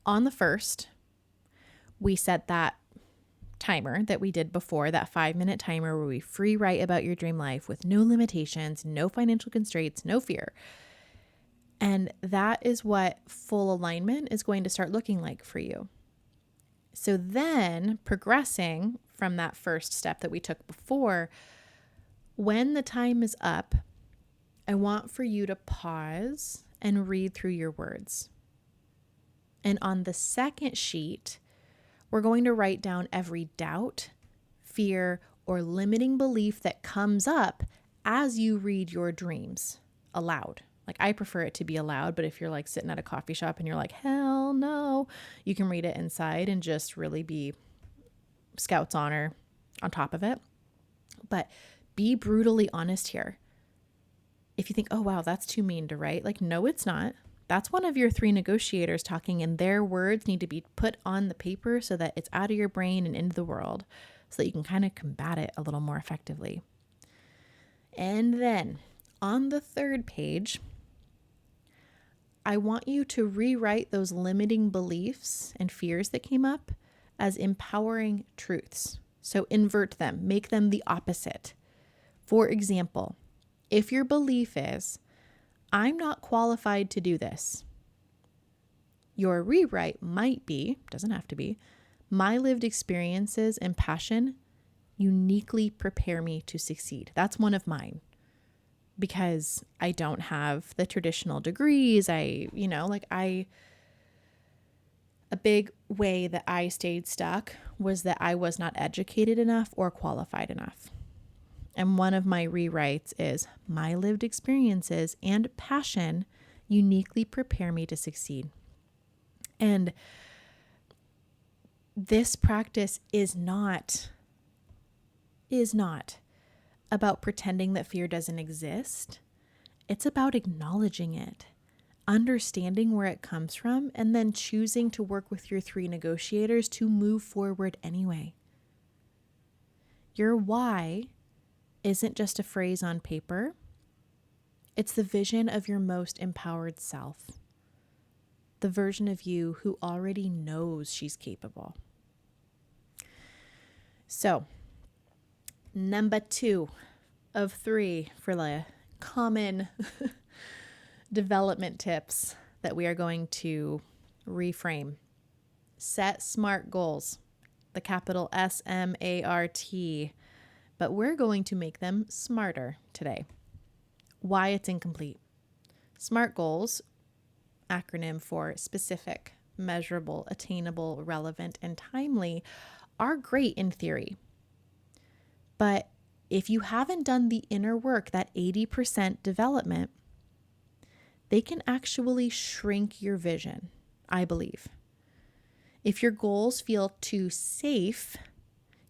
On the first, we set that timer that we did before, that 5-minute timer where we free write about your dream life with no limitations, no financial constraints, no fear. And that is what full alignment is going to start looking like for you. So then progressing from that first step that we took before, when the time is up, I want for you to pause and read through your words. And on the second sheet, we're going to write down every doubt, fear, or limiting belief that comes up as you read your dreams aloud. Like, I prefer it to be aloud, but if you're like sitting at a coffee shop and you're like, hell no, you can read it inside and just really be Scout's honor on top of it. But be brutally honest here. If you think, oh, wow, that's too mean to write, like, no, it's not. That's one of your 3 negotiators talking, and their words need to be put on the paper so that it's out of your brain and into the world so that you can kind of combat it a little more effectively. And then on the third page, I want you to rewrite those limiting beliefs and fears that came up as empowering truths. So invert them, make them the opposite. For example, if your belief is, I'm not qualified to do this, your rewrite might be, doesn't have to be, my lived experiences and passion uniquely prepare me to succeed. That's one of mine. Because I don't have the traditional degrees. A big way that I stayed stuck was that I was not educated enough or qualified enough. And one of my rewrites is, my lived experiences and passion uniquely prepare me to succeed. And this practice is not about pretending that fear doesn't exist. It's about acknowledging it, understanding where it comes from, and then choosing to work with your 3 negotiators to move forward anyway. Your why isn't just a phrase on paper. It's the vision of your most empowered self, the version of you who already knows she's capable. So, number 2 of 3 for the common development tips that we are going to reframe. Set SMART goals, the capital SMART, but we're going to make them smarter today. Why it's incomplete. SMART goals, acronym for specific, measurable, attainable, relevant, and timely, are great in theory. But if you haven't done the inner work, that 80% development, they can actually shrink your vision, I believe. If your goals feel too safe,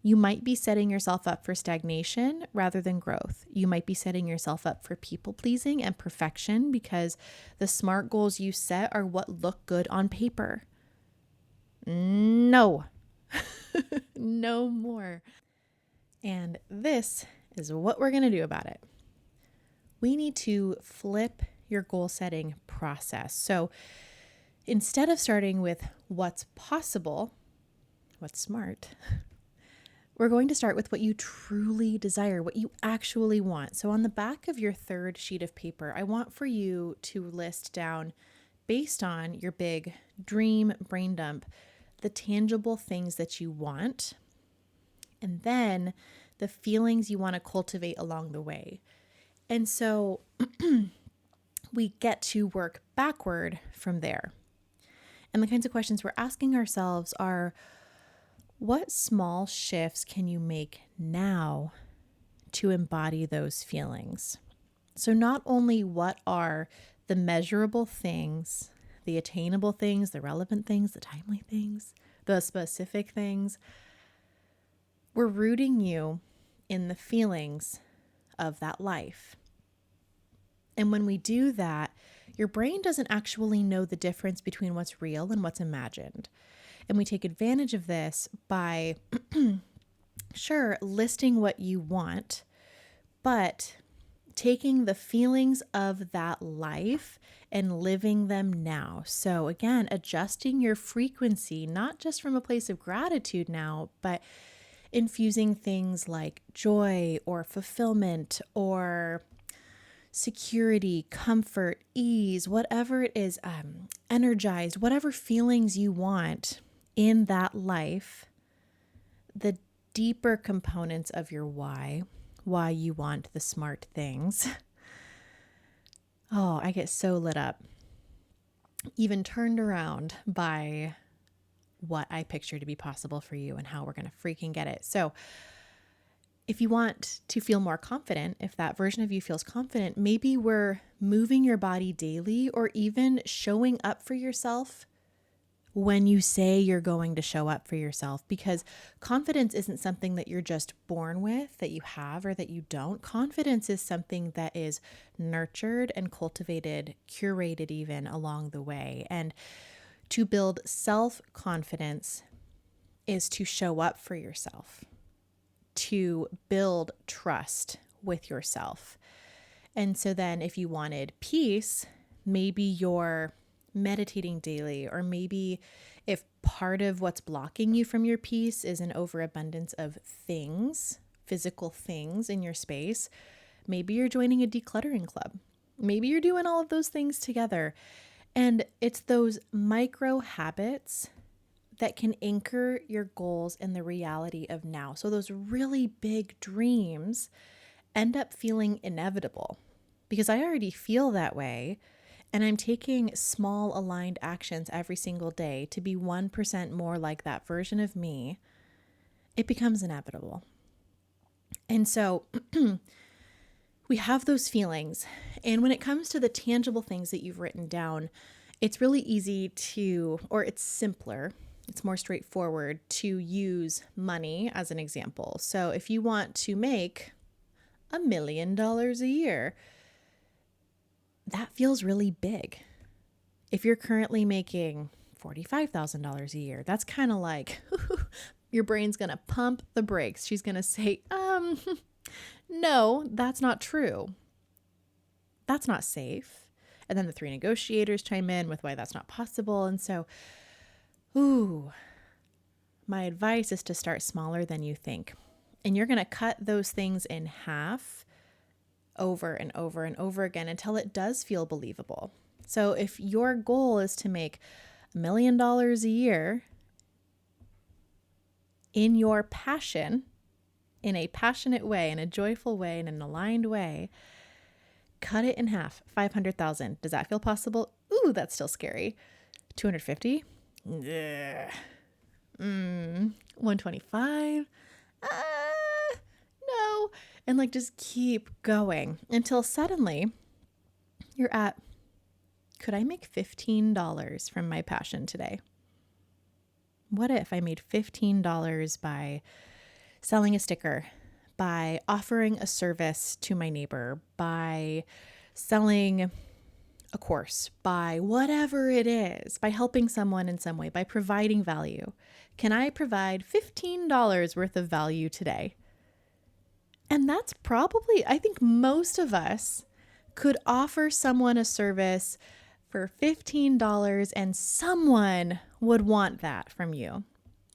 you might be setting yourself up for stagnation rather than growth. You might be setting yourself up for people pleasing and perfection because the SMART goals you set are what look good on paper. No, no more. And this is what we're going to do about it. We need to flip your goal setting process. So instead of starting with what's possible, what's smart, we're going to start with what you truly desire, what you actually want. So on the back of your third sheet of paper, I want for you to list down, based on your big dream brain dump, the tangible things that you want, and then the feelings you want to cultivate along the way. And so we get to work backward from there. And the kinds of questions we're asking ourselves are, what small shifts can you make now to embody those feelings? So not only what are the measurable things, the attainable things, the relevant things, the timely things, the specific things, we're rooting you in the feelings of that life. And when we do that, your brain doesn't actually know the difference between what's real and what's imagined. And we take advantage of this by, sure, listing what you want, but taking the feelings of that life and living them now. So again, adjusting your frequency, not just from a place of gratitude now, but infusing things like joy or fulfillment or security, comfort, ease, whatever it is, energized, whatever feelings you want in that life, the deeper components of your why you want the smart things. Oh, I get so lit up, even turned around by what I picture to be possible for you and how we're going to freaking get it. So if you want to feel more confident, if that version of you feels confident, maybe we're moving your body daily or even showing up for yourself when you say you're going to show up for yourself, because confidence isn't something that you're just born with, that you have or that you don't. Confidence is something that is nurtured and cultivated, curated even along the way. And to build self-confidence is to show up for yourself, to build trust with yourself. And so then if you wanted peace, maybe you're meditating daily, or maybe if part of what's blocking you from your peace is an overabundance of things, physical things in your space, maybe you're joining a decluttering club. Maybe you're doing all of those things together. And it's those micro habits that can anchor your goals in the reality of now. So those really big dreams end up feeling inevitable because I already feel that way. And I'm taking small aligned actions every single day to be 1% more like that version of me. It becomes inevitable. And so we have those feelings. And when it comes to the tangible things that you've written down, it's really easy to, or it's simpler, it's more straightforward to use money as an example. So if you want to make $1 million a year, that feels really big. If you're currently making $45,000 a year, that's kind of like your brain's going to pump the brakes. She's going to say, no, that's not true. That's not safe. And then the three negotiators chime in with why that's not possible. And so, my advice is to start smaller than you think. And you're going to cut those things in half over and over and over again until it does feel believable. So if your goal is to make $1 million a year in your passion, in a passionate way, in a joyful way, in an aligned way, cut it in half. 500,000. Does that feel possible? Ooh, that's still scary. 250? Yeah. 125? No. And like just keep going until suddenly you're at, could I make $15 from my passion today? What if I made $15 by selling a sticker, by offering a service to my neighbor, by selling a course, by whatever it is, by helping someone in some way, by providing value? Can I provide $15 worth of value today? And that's probably, I think most of us could offer someone a service for $15 and someone would want that from you.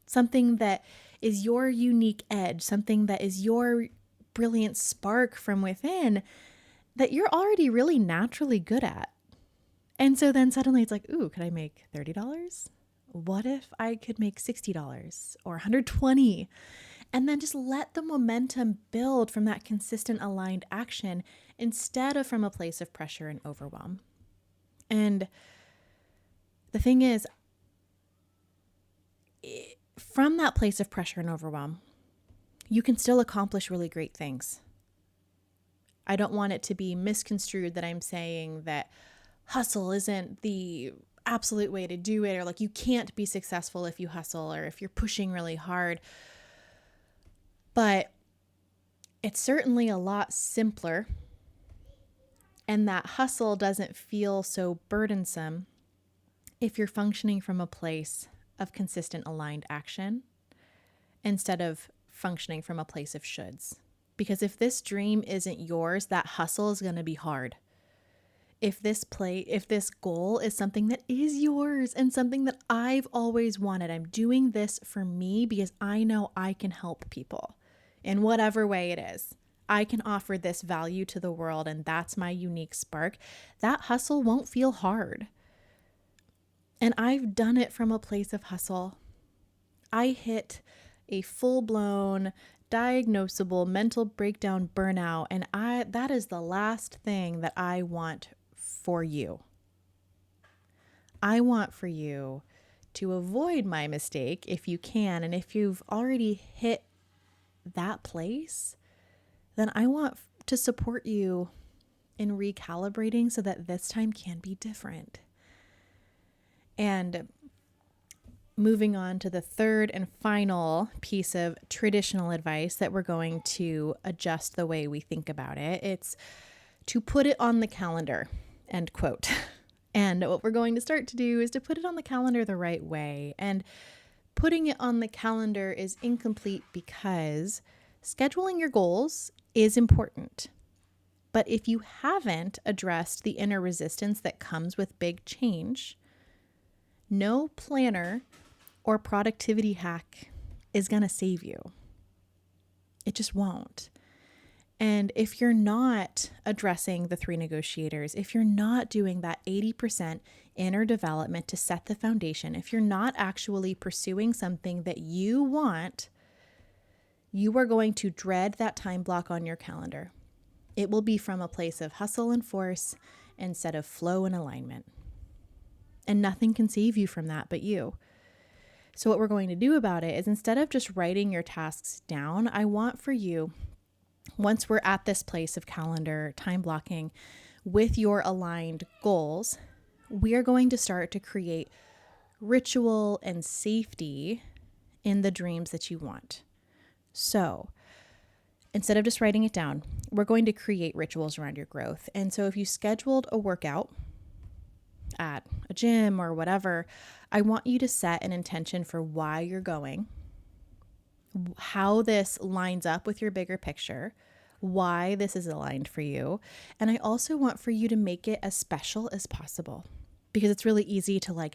Something that is your unique edge, something that is your brilliant spark from within that you're already really naturally good at. And so then suddenly it's like, ooh, could I make $30? What if I could make $60 or $120? And then just let the momentum build from that consistent aligned action instead of from a place of pressure and overwhelm. And the thing is, from that place of pressure and overwhelm, you can still accomplish really great things. I don't want it to be misconstrued that I'm saying that hustle isn't the absolute way to do it, or like you can't be successful if you hustle or if you're pushing really hard. But it's certainly a lot simpler, and that hustle doesn't feel so burdensome if you're functioning from a place of consistent aligned action instead of functioning from a place of shoulds. Because if this dream isn't yours, that hustle is going to be hard. if this goal is something that is yours and something that I've always wanted, I'm doing this for me because I know I can help people in whatever way it is. I can offer this value to the world, and that's my unique spark. That hustle won't feel hard. And I've done it from a place of hustle. I hit a full-blown diagnosable mental breakdown burnout, and that is the last thing that I want for you. I want for you to avoid my mistake if you can, and if you've already hit that place, then I want to support you in recalibrating so that this time can be different. And moving on to the third and final piece of traditional advice that we're going to adjust the way we think about it, it's to put it on the calendar, end quote. And what we're going to start to do is to put it on the calendar the right way. And putting it on the calendar is incomplete because scheduling your goals is important. But if you haven't addressed the inner resistance that comes with big change, no planner or productivity hack is going to save you. It just won't. And if you're not addressing the 3 negotiators, if you're not doing that 80% inner development to set the foundation, if you're not actually pursuing something that you want, you are going to dread that time block on your calendar. It will be from a place of hustle and force instead of flow and alignment. And nothing can save you from that but you. So what we're going to do about it is, instead of just writing your tasks down, I want for you, once we're at this place of calendar time blocking with your aligned goals, we are going to start to create ritual and safety in the dreams that you want. So instead of just writing it down, we're going to create rituals around your growth. And so if you scheduled a workout at a gym or whatever, I want you to set an intention for why you're going, how this lines up with your bigger picture, why this is aligned for you. And I also want for you to make it as special as possible, because it's really easy to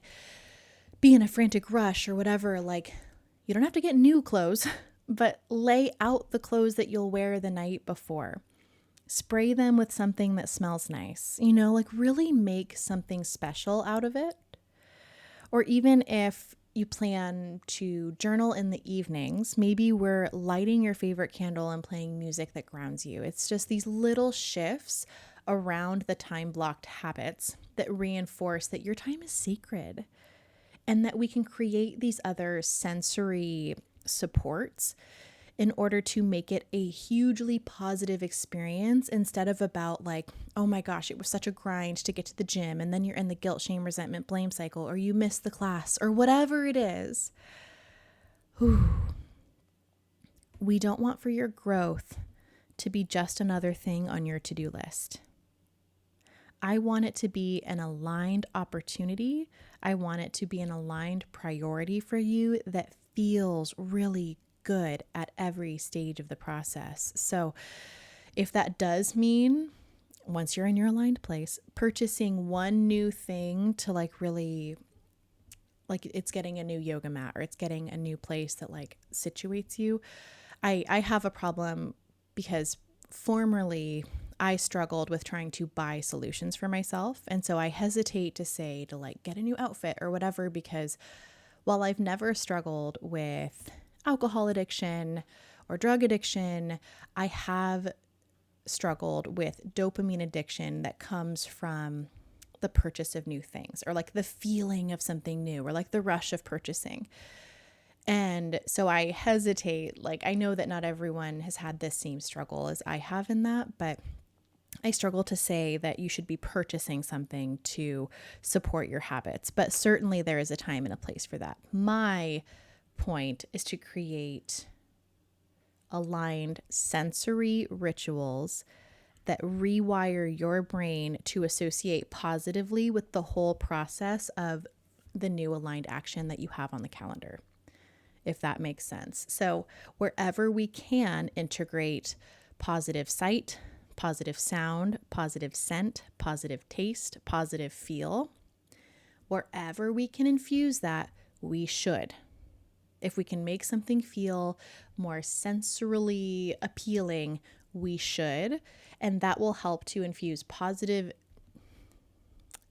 be in a frantic rush or whatever. You don't have to get new clothes, but lay out the clothes that you'll wear the night before. Spray them with something that smells nice, really make something special out of it. Or even if you plan to journal in the evenings, maybe we're lighting your favorite candle and playing music that grounds you. It's just these little shifts around the time blocked habits that reinforce that your time is sacred, and that we can create these other sensory supports in order to make it a hugely positive experience, instead of about oh my gosh, it was such a grind to get to the gym, and then you're in the guilt, shame, resentment, blame cycle, or you missed the class, or whatever it is. We don't want for your growth to be just another thing on your to-do list. I want it to be an aligned opportunity. I want it to be an aligned priority for you that feels really good at every stage of the process. So if that does mean, once you're in your aligned place, purchasing one new thing to really, it's getting a new yoga mat, or it's getting a new place that situates you. I have a problem because formerly I struggled with trying to buy solutions for myself. And so I hesitate to say to get a new outfit or whatever, because while I've never struggled with alcohol addiction or drug addiction, I have struggled with dopamine addiction that comes from the purchase of new things, or the feeling of something new, or the rush of purchasing. And so I hesitate. I know that not everyone has had this same struggle as I have in that, but I struggle to say that you should be purchasing something to support your habits. But certainly there is a time and a place for that. My point is to create aligned sensory rituals that rewire your brain to associate positively with the whole process of the new aligned action that you have on the calendar, if that makes sense. So wherever we can integrate positive sight, positive sound, positive scent, positive taste, positive feel. Wherever we can infuse that, we should. If we can make something feel more sensorily appealing, we should. And that will help to infuse positive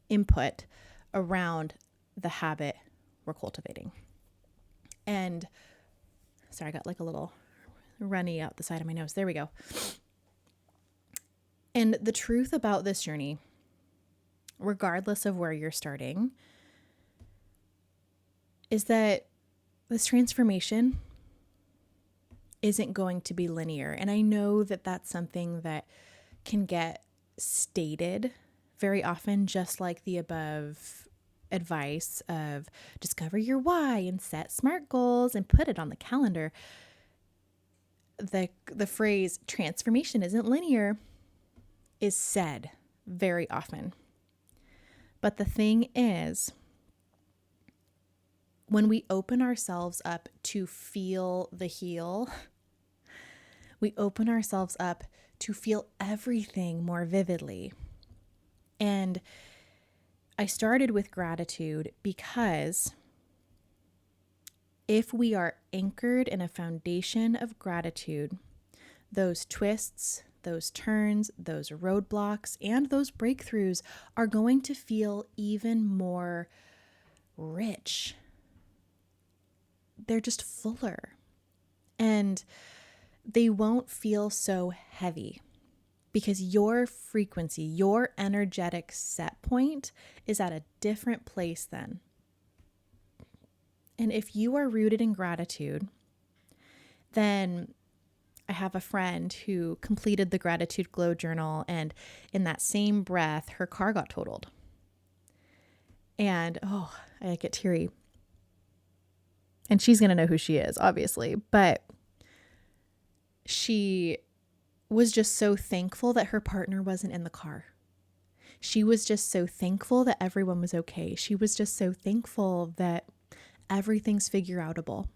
input around the habit we're cultivating. And sorry, I got like a little runny out the side of my nose. There we go. And the truth about this journey, regardless of where you're starting, is that this transformation isn't going to be linear. And I know that that's something that can get stated very often, just like the above advice of discover your why and set SMART goals and put it on the calendar. The phrase transformation isn't linear is said very often. But the thing is, when we open ourselves up to feel the heal, we open ourselves up to feel everything more vividly. And I started with gratitude because if we are anchored in a foundation of gratitude, those twists, those turns, those roadblocks, and those breakthroughs are going to feel even more rich. They're just fuller, and they won't feel so heavy because your frequency, your energetic set point is at a different place then. And if you are rooted in gratitude, then I have a friend who completed the Gratitude Glow Journal, and in that same breath, her car got totaled. And I get teary. And she's going to know who she is, obviously. But she was just so thankful that her partner wasn't in the car. She was just so thankful that everyone was okay. She was just so thankful that everything's figure-outable.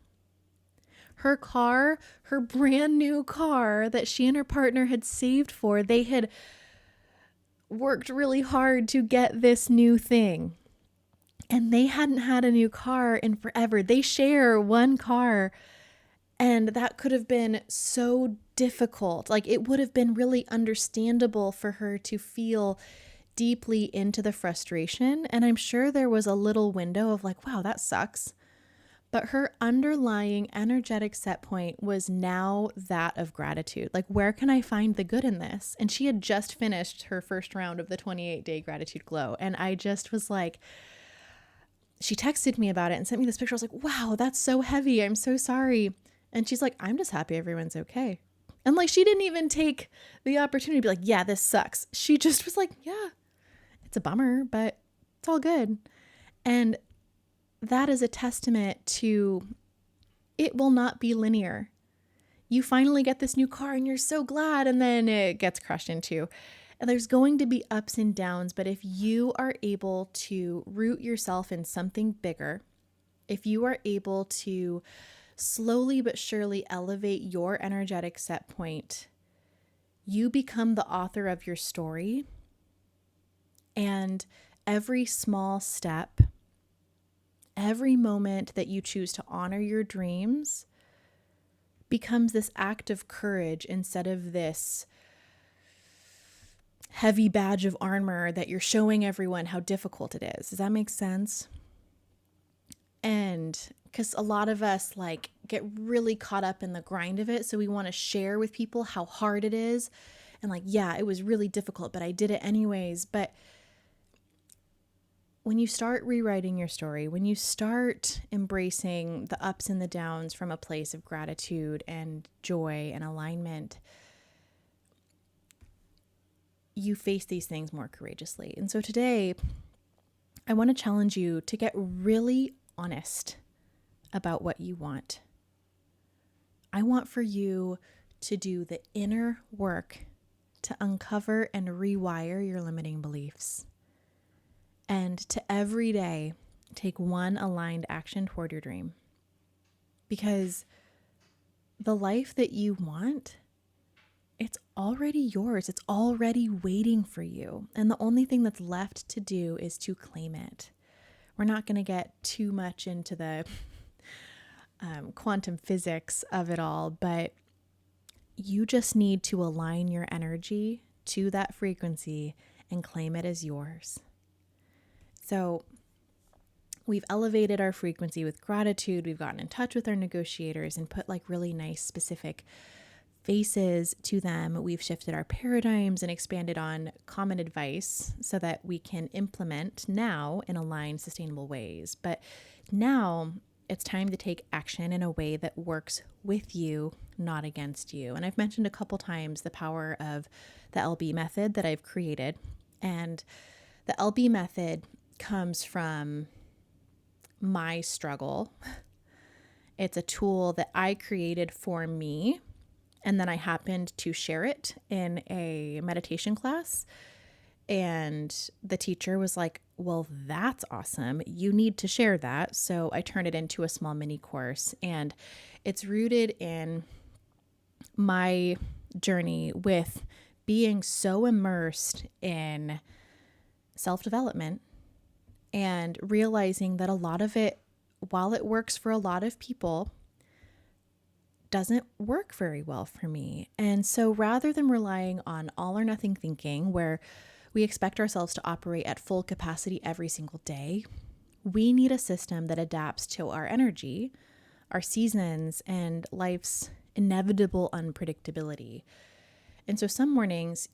Her car, her brand new car that she and her partner had saved for, they had worked really hard to get this new thing. And they hadn't had a new car in forever. They share one car. And that could have been so difficult. Like, it would have been really understandable for her to feel deeply into the frustration. And I'm sure there was a little window of like, wow, that sucks. But her underlying energetic set point was now that of gratitude. Like, where can I find the good in this? And she had just finished her first round of the 28-day gratitude glow. And I just was like, she texted me about it and sent me this picture. I was like, wow, that's so heavy. I'm so sorry. And she's like, I'm just happy everyone's okay. And like, she didn't even take the opportunity to be like, yeah, this sucks. She just was like, yeah, it's a bummer, but it's all good. And that is a testament to it will not be linear. You finally get this new car and you're so glad, and then it gets crushed into. And there's going to be ups and downs, but if you are able to root yourself in something bigger, if you are able to slowly but surely elevate your energetic set point, you become the author of your story. And every small step, every moment that you choose to honor your dreams becomes this act of courage instead of this heavy badge of armor that you're showing everyone how difficult it is. Does that make sense? And because a lot of us like get really caught up in the grind of it. So we want to share with people how hard it is. And like, yeah, it was really difficult, but I did it anyways. But when you start rewriting your story, when you start embracing the ups and the downs from a place of gratitude and joy and alignment, you face these things more courageously. And so today, I want to challenge you to get really honest about what you want. I want for you to do the inner work to uncover and rewire your limiting beliefs. And to every day take one aligned action toward your dream. Because the life that you want it's already yours. It's already waiting for you. And the only thing that's left to do is to claim it. We're not going to get too much into the quantum physics of it all, but you just need to align your energy to that frequency and claim it as yours. So we've elevated our frequency with gratitude. We've gotten in touch with our negotiators and put like really nice specific faces to them. We've shifted our paradigms and expanded on common advice so that we can implement now in aligned, sustainable ways. But now it's time to take action in a way that works with you, not against you. And I've mentioned a couple times the power of the LB method that I've created. And the LB method comes from my struggle. It's a tool that I created for me. And then I happened to share it in a meditation class. And the teacher was like, well, that's awesome. You need to share that. So I turned it into a small mini course. And it's rooted in my journey with being so immersed in self-development and realizing that a lot of it, while it works for a lot of people, doesn't work very well for me. And so rather than relying on all or nothing thinking, where we expect ourselves to operate at full capacity every single day, we need a system that adapts to our energy, our seasons, and life's inevitable unpredictability. And so some mornings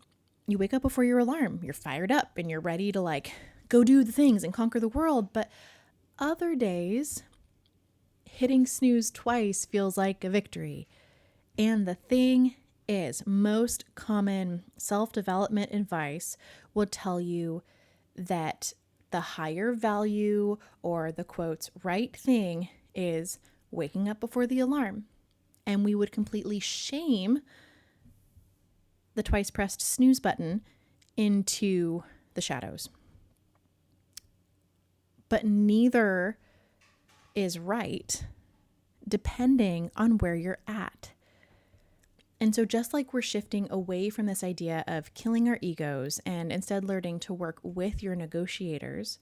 you wake up before your alarm, you're fired up and you're ready to like go do the things and conquer the world. But other days, hitting snooze twice feels like a victory. And the thing is, most common self-development advice will tell you that the higher value or the quotes right thing is waking up before the alarm. And we would completely shame the twice pressed snooze button into the shadows. But neither is right depending on where you're at. And so just like we're shifting away from this idea of killing our egos and instead learning to work with your negotiators,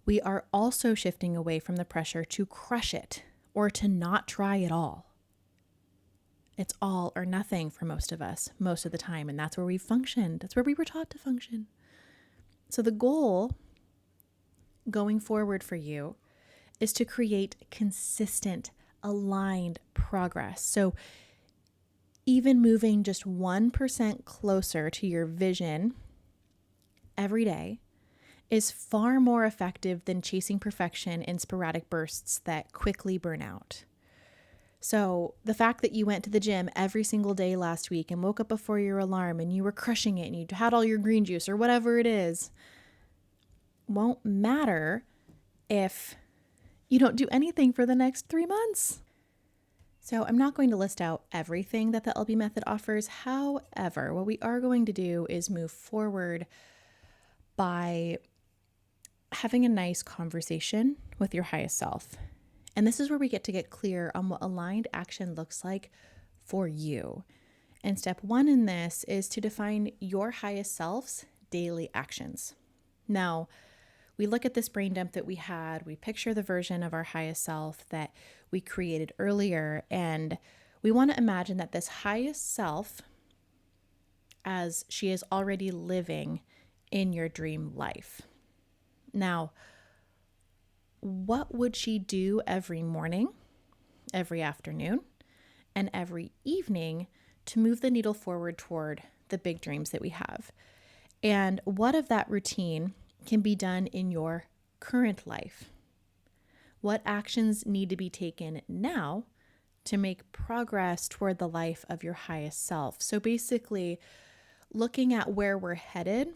we are also shifting away from the pressure to crush it or to not try at all. It's all or nothing for most of us, most of the time. And that's where we functioned. That's where we were taught to function. So the goal going forward for you is to create consistent, aligned progress. So even moving just 1% closer to your vision every day is far more effective than chasing perfection in sporadic bursts that quickly burn out. So the fact that you went to the gym every single day last week and woke up before your alarm and you were crushing it and you had all your green juice or whatever it is won't matter if you don't do anything for the next 3 months. So I'm not going to list out everything that the LB method offers. However, what we are going to do is move forward by having a nice conversation with your highest self. And this is where we get clear on what aligned action looks like for you. And step 1 in this is to define your highest self's daily actions. Now, we look at this brain dump that we had, we picture the version of our highest self that we created earlier, and we want to imagine that this highest self, as she is already living in your dream life. Now, what would she do every morning, every afternoon, and every evening to move the needle forward toward the big dreams that we have? And what of that routine can be done in your current life? What actions need to be taken now to make progress toward the life of your highest self? So basically, looking at where we're headed,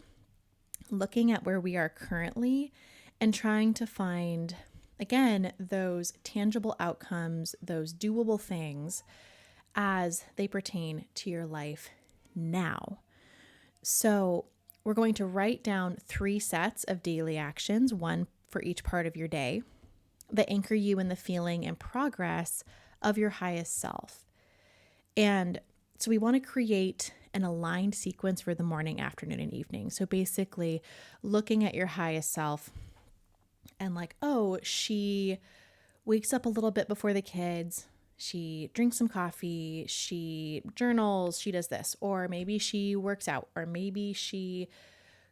looking at where we are currently, and trying to find, again, those tangible outcomes, those doable things as they pertain to your life now. So we're going to write down 3 sets of daily actions, one for each part of your day, that anchor you in the feeling and progress of your highest self. And So we want to create an aligned sequence for the morning, afternoon, and evening. So basically, looking at your highest self and like, oh, she wakes up a little bit before the kids. She drinks some coffee, she journals, she does this, or maybe she works out, or maybe she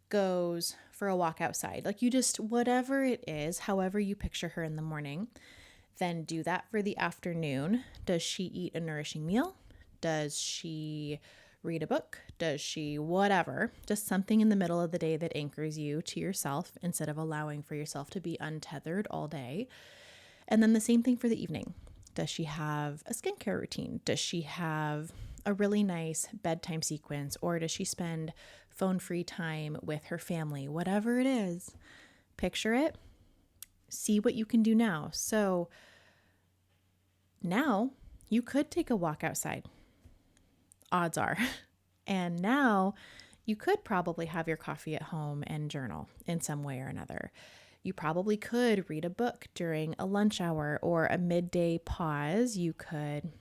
goes for a walk outside. Like you just, whatever it is, however you picture her in the morning, then do that for the afternoon. Does she eat a nourishing meal? Does she read a book? Does she whatever? Just something in the middle of the day that anchors you to yourself instead of allowing for yourself to be untethered all day. And then the same thing for the evening. Does she have a skincare routine? Does she have a really nice bedtime sequence? Or does she spend phone-free time with her family? Whatever it is, picture it, see what you can do now. So now you could take a walk outside. Odds are. And now you could probably have your coffee at home and journal in some way or another. You probably could read a book during a lunch hour or a midday pause. You could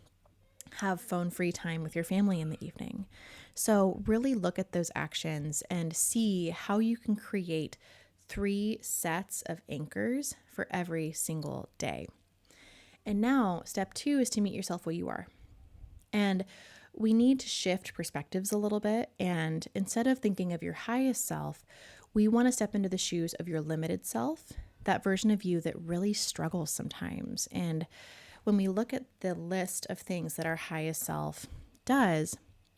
have phone-free time with your family in the evening. So really look at those actions and see how you can create 3 sets of anchors for every single day. And now step 2 is to meet yourself where you are. And we need to shift perspectives a little bit. And instead of thinking of your highest self, we want to step into the shoes of your limited self, that version of you that really struggles sometimes. And when we look at the list of things that our highest self does,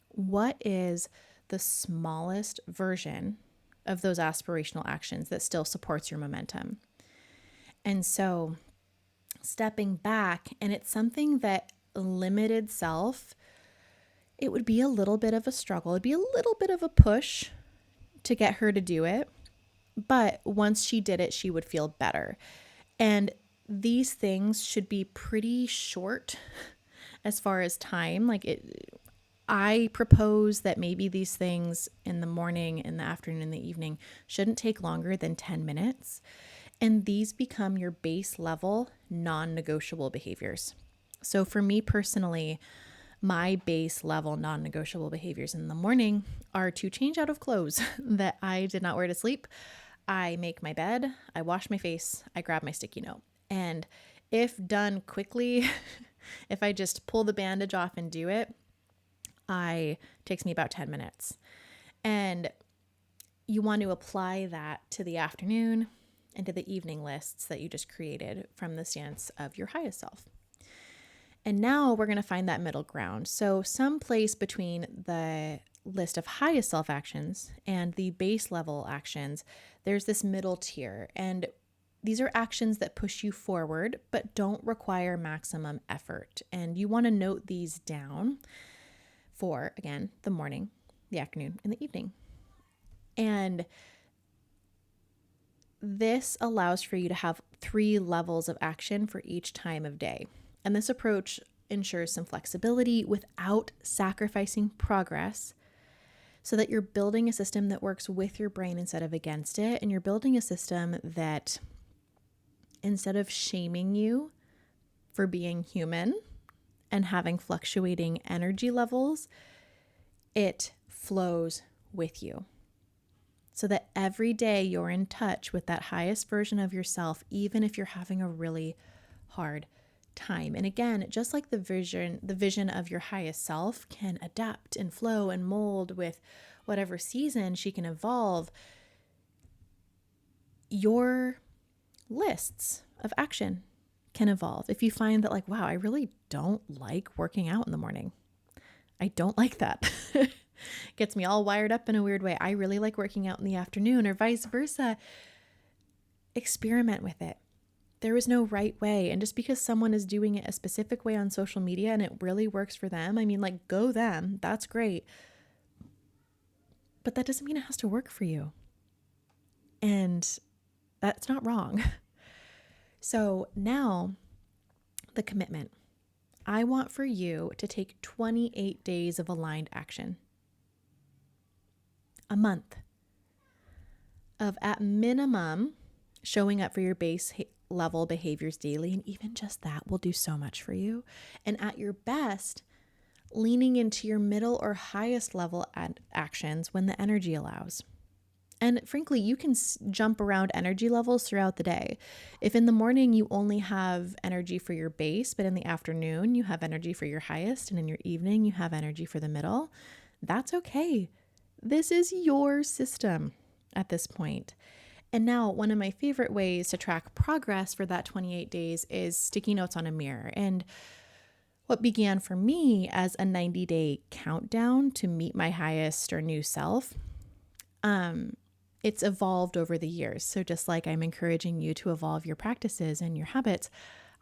what is the smallest version of those aspirational actions that still supports your momentum? And so stepping back, and it's something that limited self, it would be a little bit of a struggle. It'd be a little bit of a push to get her to do it. But once she did it, she would feel better. And these things should be pretty short as far as time. I propose that maybe these things in the morning, in the afternoon, in the evening shouldn't take longer than 10 minutes. And these become your base level non-negotiable behaviors. So for me personally, my base level non-negotiable behaviors in the morning are to change out of clothes that I did not wear to sleep. I make my bed, I wash my face, I grab my sticky note. And if done quickly, if I just pull the bandage off and do it, takes me about 10 minutes. And you want to apply that to the afternoon and to the evening lists that you just created from the stance of your highest self. And now we're going to find that middle ground. So someplace between the list of highest self actions and the base level actions, there's this middle tier. And these are actions that push you forward, but don't require maximum effort. And you want to note these down for, again, the morning, the afternoon, and the evening. And this allows for you to have 3 levels of action for each time of day. And this approach ensures some flexibility without sacrificing progress, so that you're building a system that works with your brain instead of against it. And you're building a system that, instead of shaming you for being human and having fluctuating energy levels, it flows with you. So that every day you're in touch with that highest version of yourself, even if you're having a really hard time. And again, just like the vision of your highest self can adapt and flow and mold with whatever season she can evolve, your lists of action can evolve. If you find that wow, I really don't like working out in the morning. I don't like that. Gets me all wired up in a weird way. I really like working out in the afternoon, or vice versa. Experiment with it. There is no right way. And just because someone is doing it a specific way on social media and it really works for them, go them. That's great. But that doesn't mean it has to work for you. And that's not wrong. So now, the commitment. I want for you to take 28 days of aligned action. A month of, at minimum, showing up for your base level behaviors daily. And even just that will do so much for you. And at your best, leaning into your middle or highest level actions when the energy allows. And frankly, you can jump around energy levels throughout the day. If in the morning you only have energy for your base, but in the afternoon you have energy for your highest, and in your evening you have energy for the middle, that's okay. This is your system at this point. And now, one of my favorite ways to track progress for that 28 days is sticky notes on a mirror. And what began for me as a 90-day countdown to meet my highest or new self, it's evolved over the years. So just like I'm encouraging you to evolve your practices and your habits,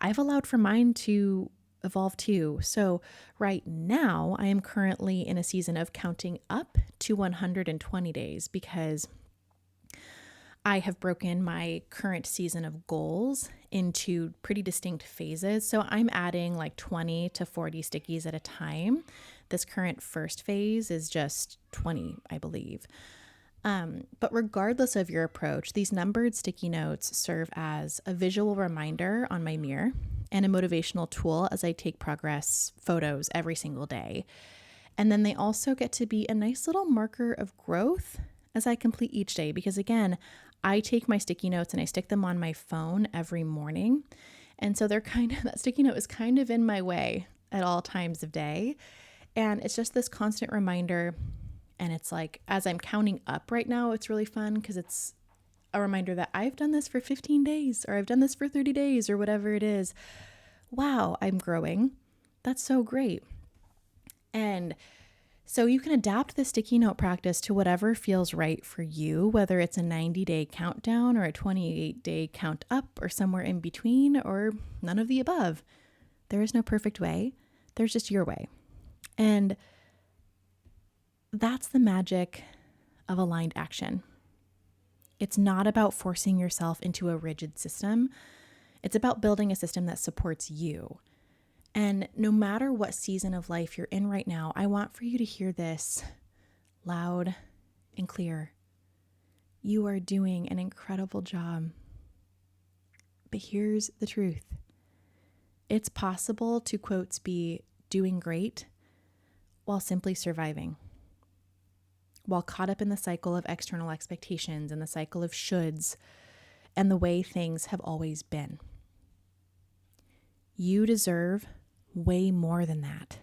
I've allowed for mine to evolve too. So right now, I am currently in a season of counting up to 120 days because I have broken my current season of goals into pretty distinct phases. So I'm adding like 20 to 40 stickies at a time. This current first phase is just 20, I believe. But regardless of your approach, these numbered sticky notes serve as a visual reminder on my mirror and a motivational tool as I take progress photos every single day. And then they also get to be a nice little marker of growth as I complete each day, because again, I take my sticky notes and I stick them on my phone every morning. And so that sticky note is kind of in my way at all times of day. And it's just this constant reminder. And it's like, as I'm counting up right now, it's really fun because it's a reminder that I've done this for 15 days or I've done this for 30 days or whatever it is. Wow, I'm growing. That's so great. And so you can adapt the sticky note practice to whatever feels right for you, whether it's a 90-day countdown or a 28-day count up or somewhere in between or none of the above. There is no perfect way. There's just your way. And that's the magic of aligned action. It's not about forcing yourself into a rigid system. It's about building a system that supports you. And no matter what season of life you're in right now, I want for you to hear this loud and clear. You are doing an incredible job. But here's the truth. It's possible to, quotes, be doing great while simply surviving, while caught up in the cycle of external expectations and the cycle of shoulds and the way things have always been. You deserve way more than that.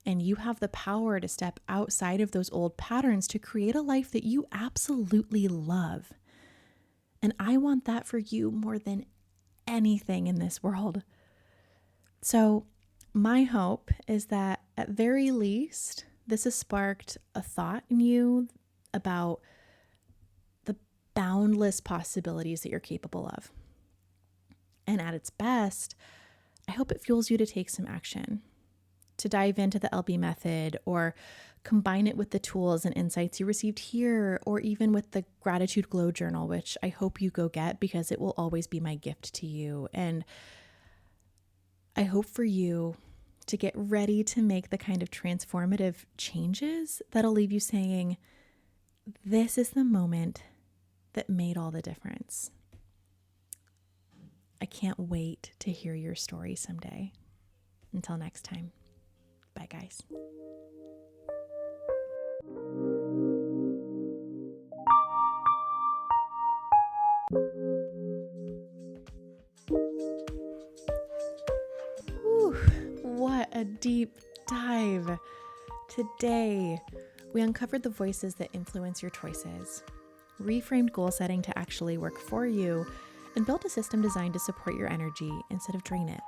And you have the power to step outside of those old patterns to create a life that you absolutely love. And I want that for you more than anything in this world. So my hope is that at very least, this has sparked a thought in you about the boundless possibilities that you're capable of. And at its best, I hope it fuels you to take some action, to dive into the LB method or combine it with the tools and insights you received here, or even with the gratitude glow journal, which I hope you go get because it will always be my gift to you. And I hope for you to get ready to make the kind of transformative changes that'll leave you saying, this is the moment that made all the difference. I can't wait to hear your story someday. Until next time, bye guys. Whew, what a deep dive. Today, we uncovered the voices that influence your choices, reframed goal setting to actually work for you, and built a system designed to support your energy instead of drain it.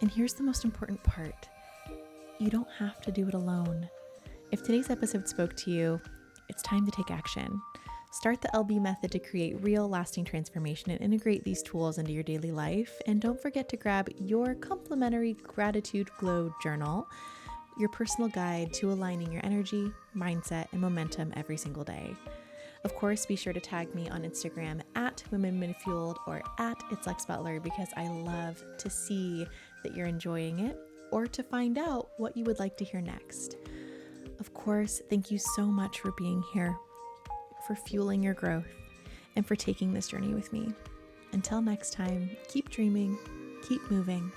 And here's the most important part. You don't have to do it alone. If today's episode spoke to you, it's time to take action. Start the LB method to create real, lasting transformation and integrate these tools into your daily life. And don't forget to grab your complimentary Gratitude Glow journal, your personal guide to aligning your energy, mindset, and momentum every single day. Of course, be sure to tag me on Instagram at WomenMinFueled or at It's Lex Butler, because I love to see that you're enjoying it or to find out what you would like to hear next. Of course, thank you so much for being here, for fueling your growth, and for taking this journey with me. Until next time, keep dreaming, keep moving,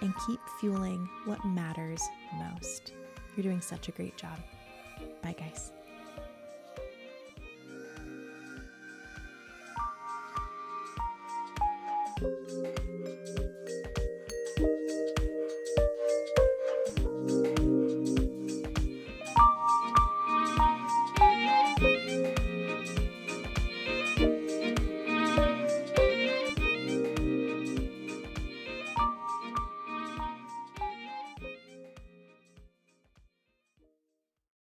and keep fueling what matters most. most. You're doing such a great job. Bye, guys.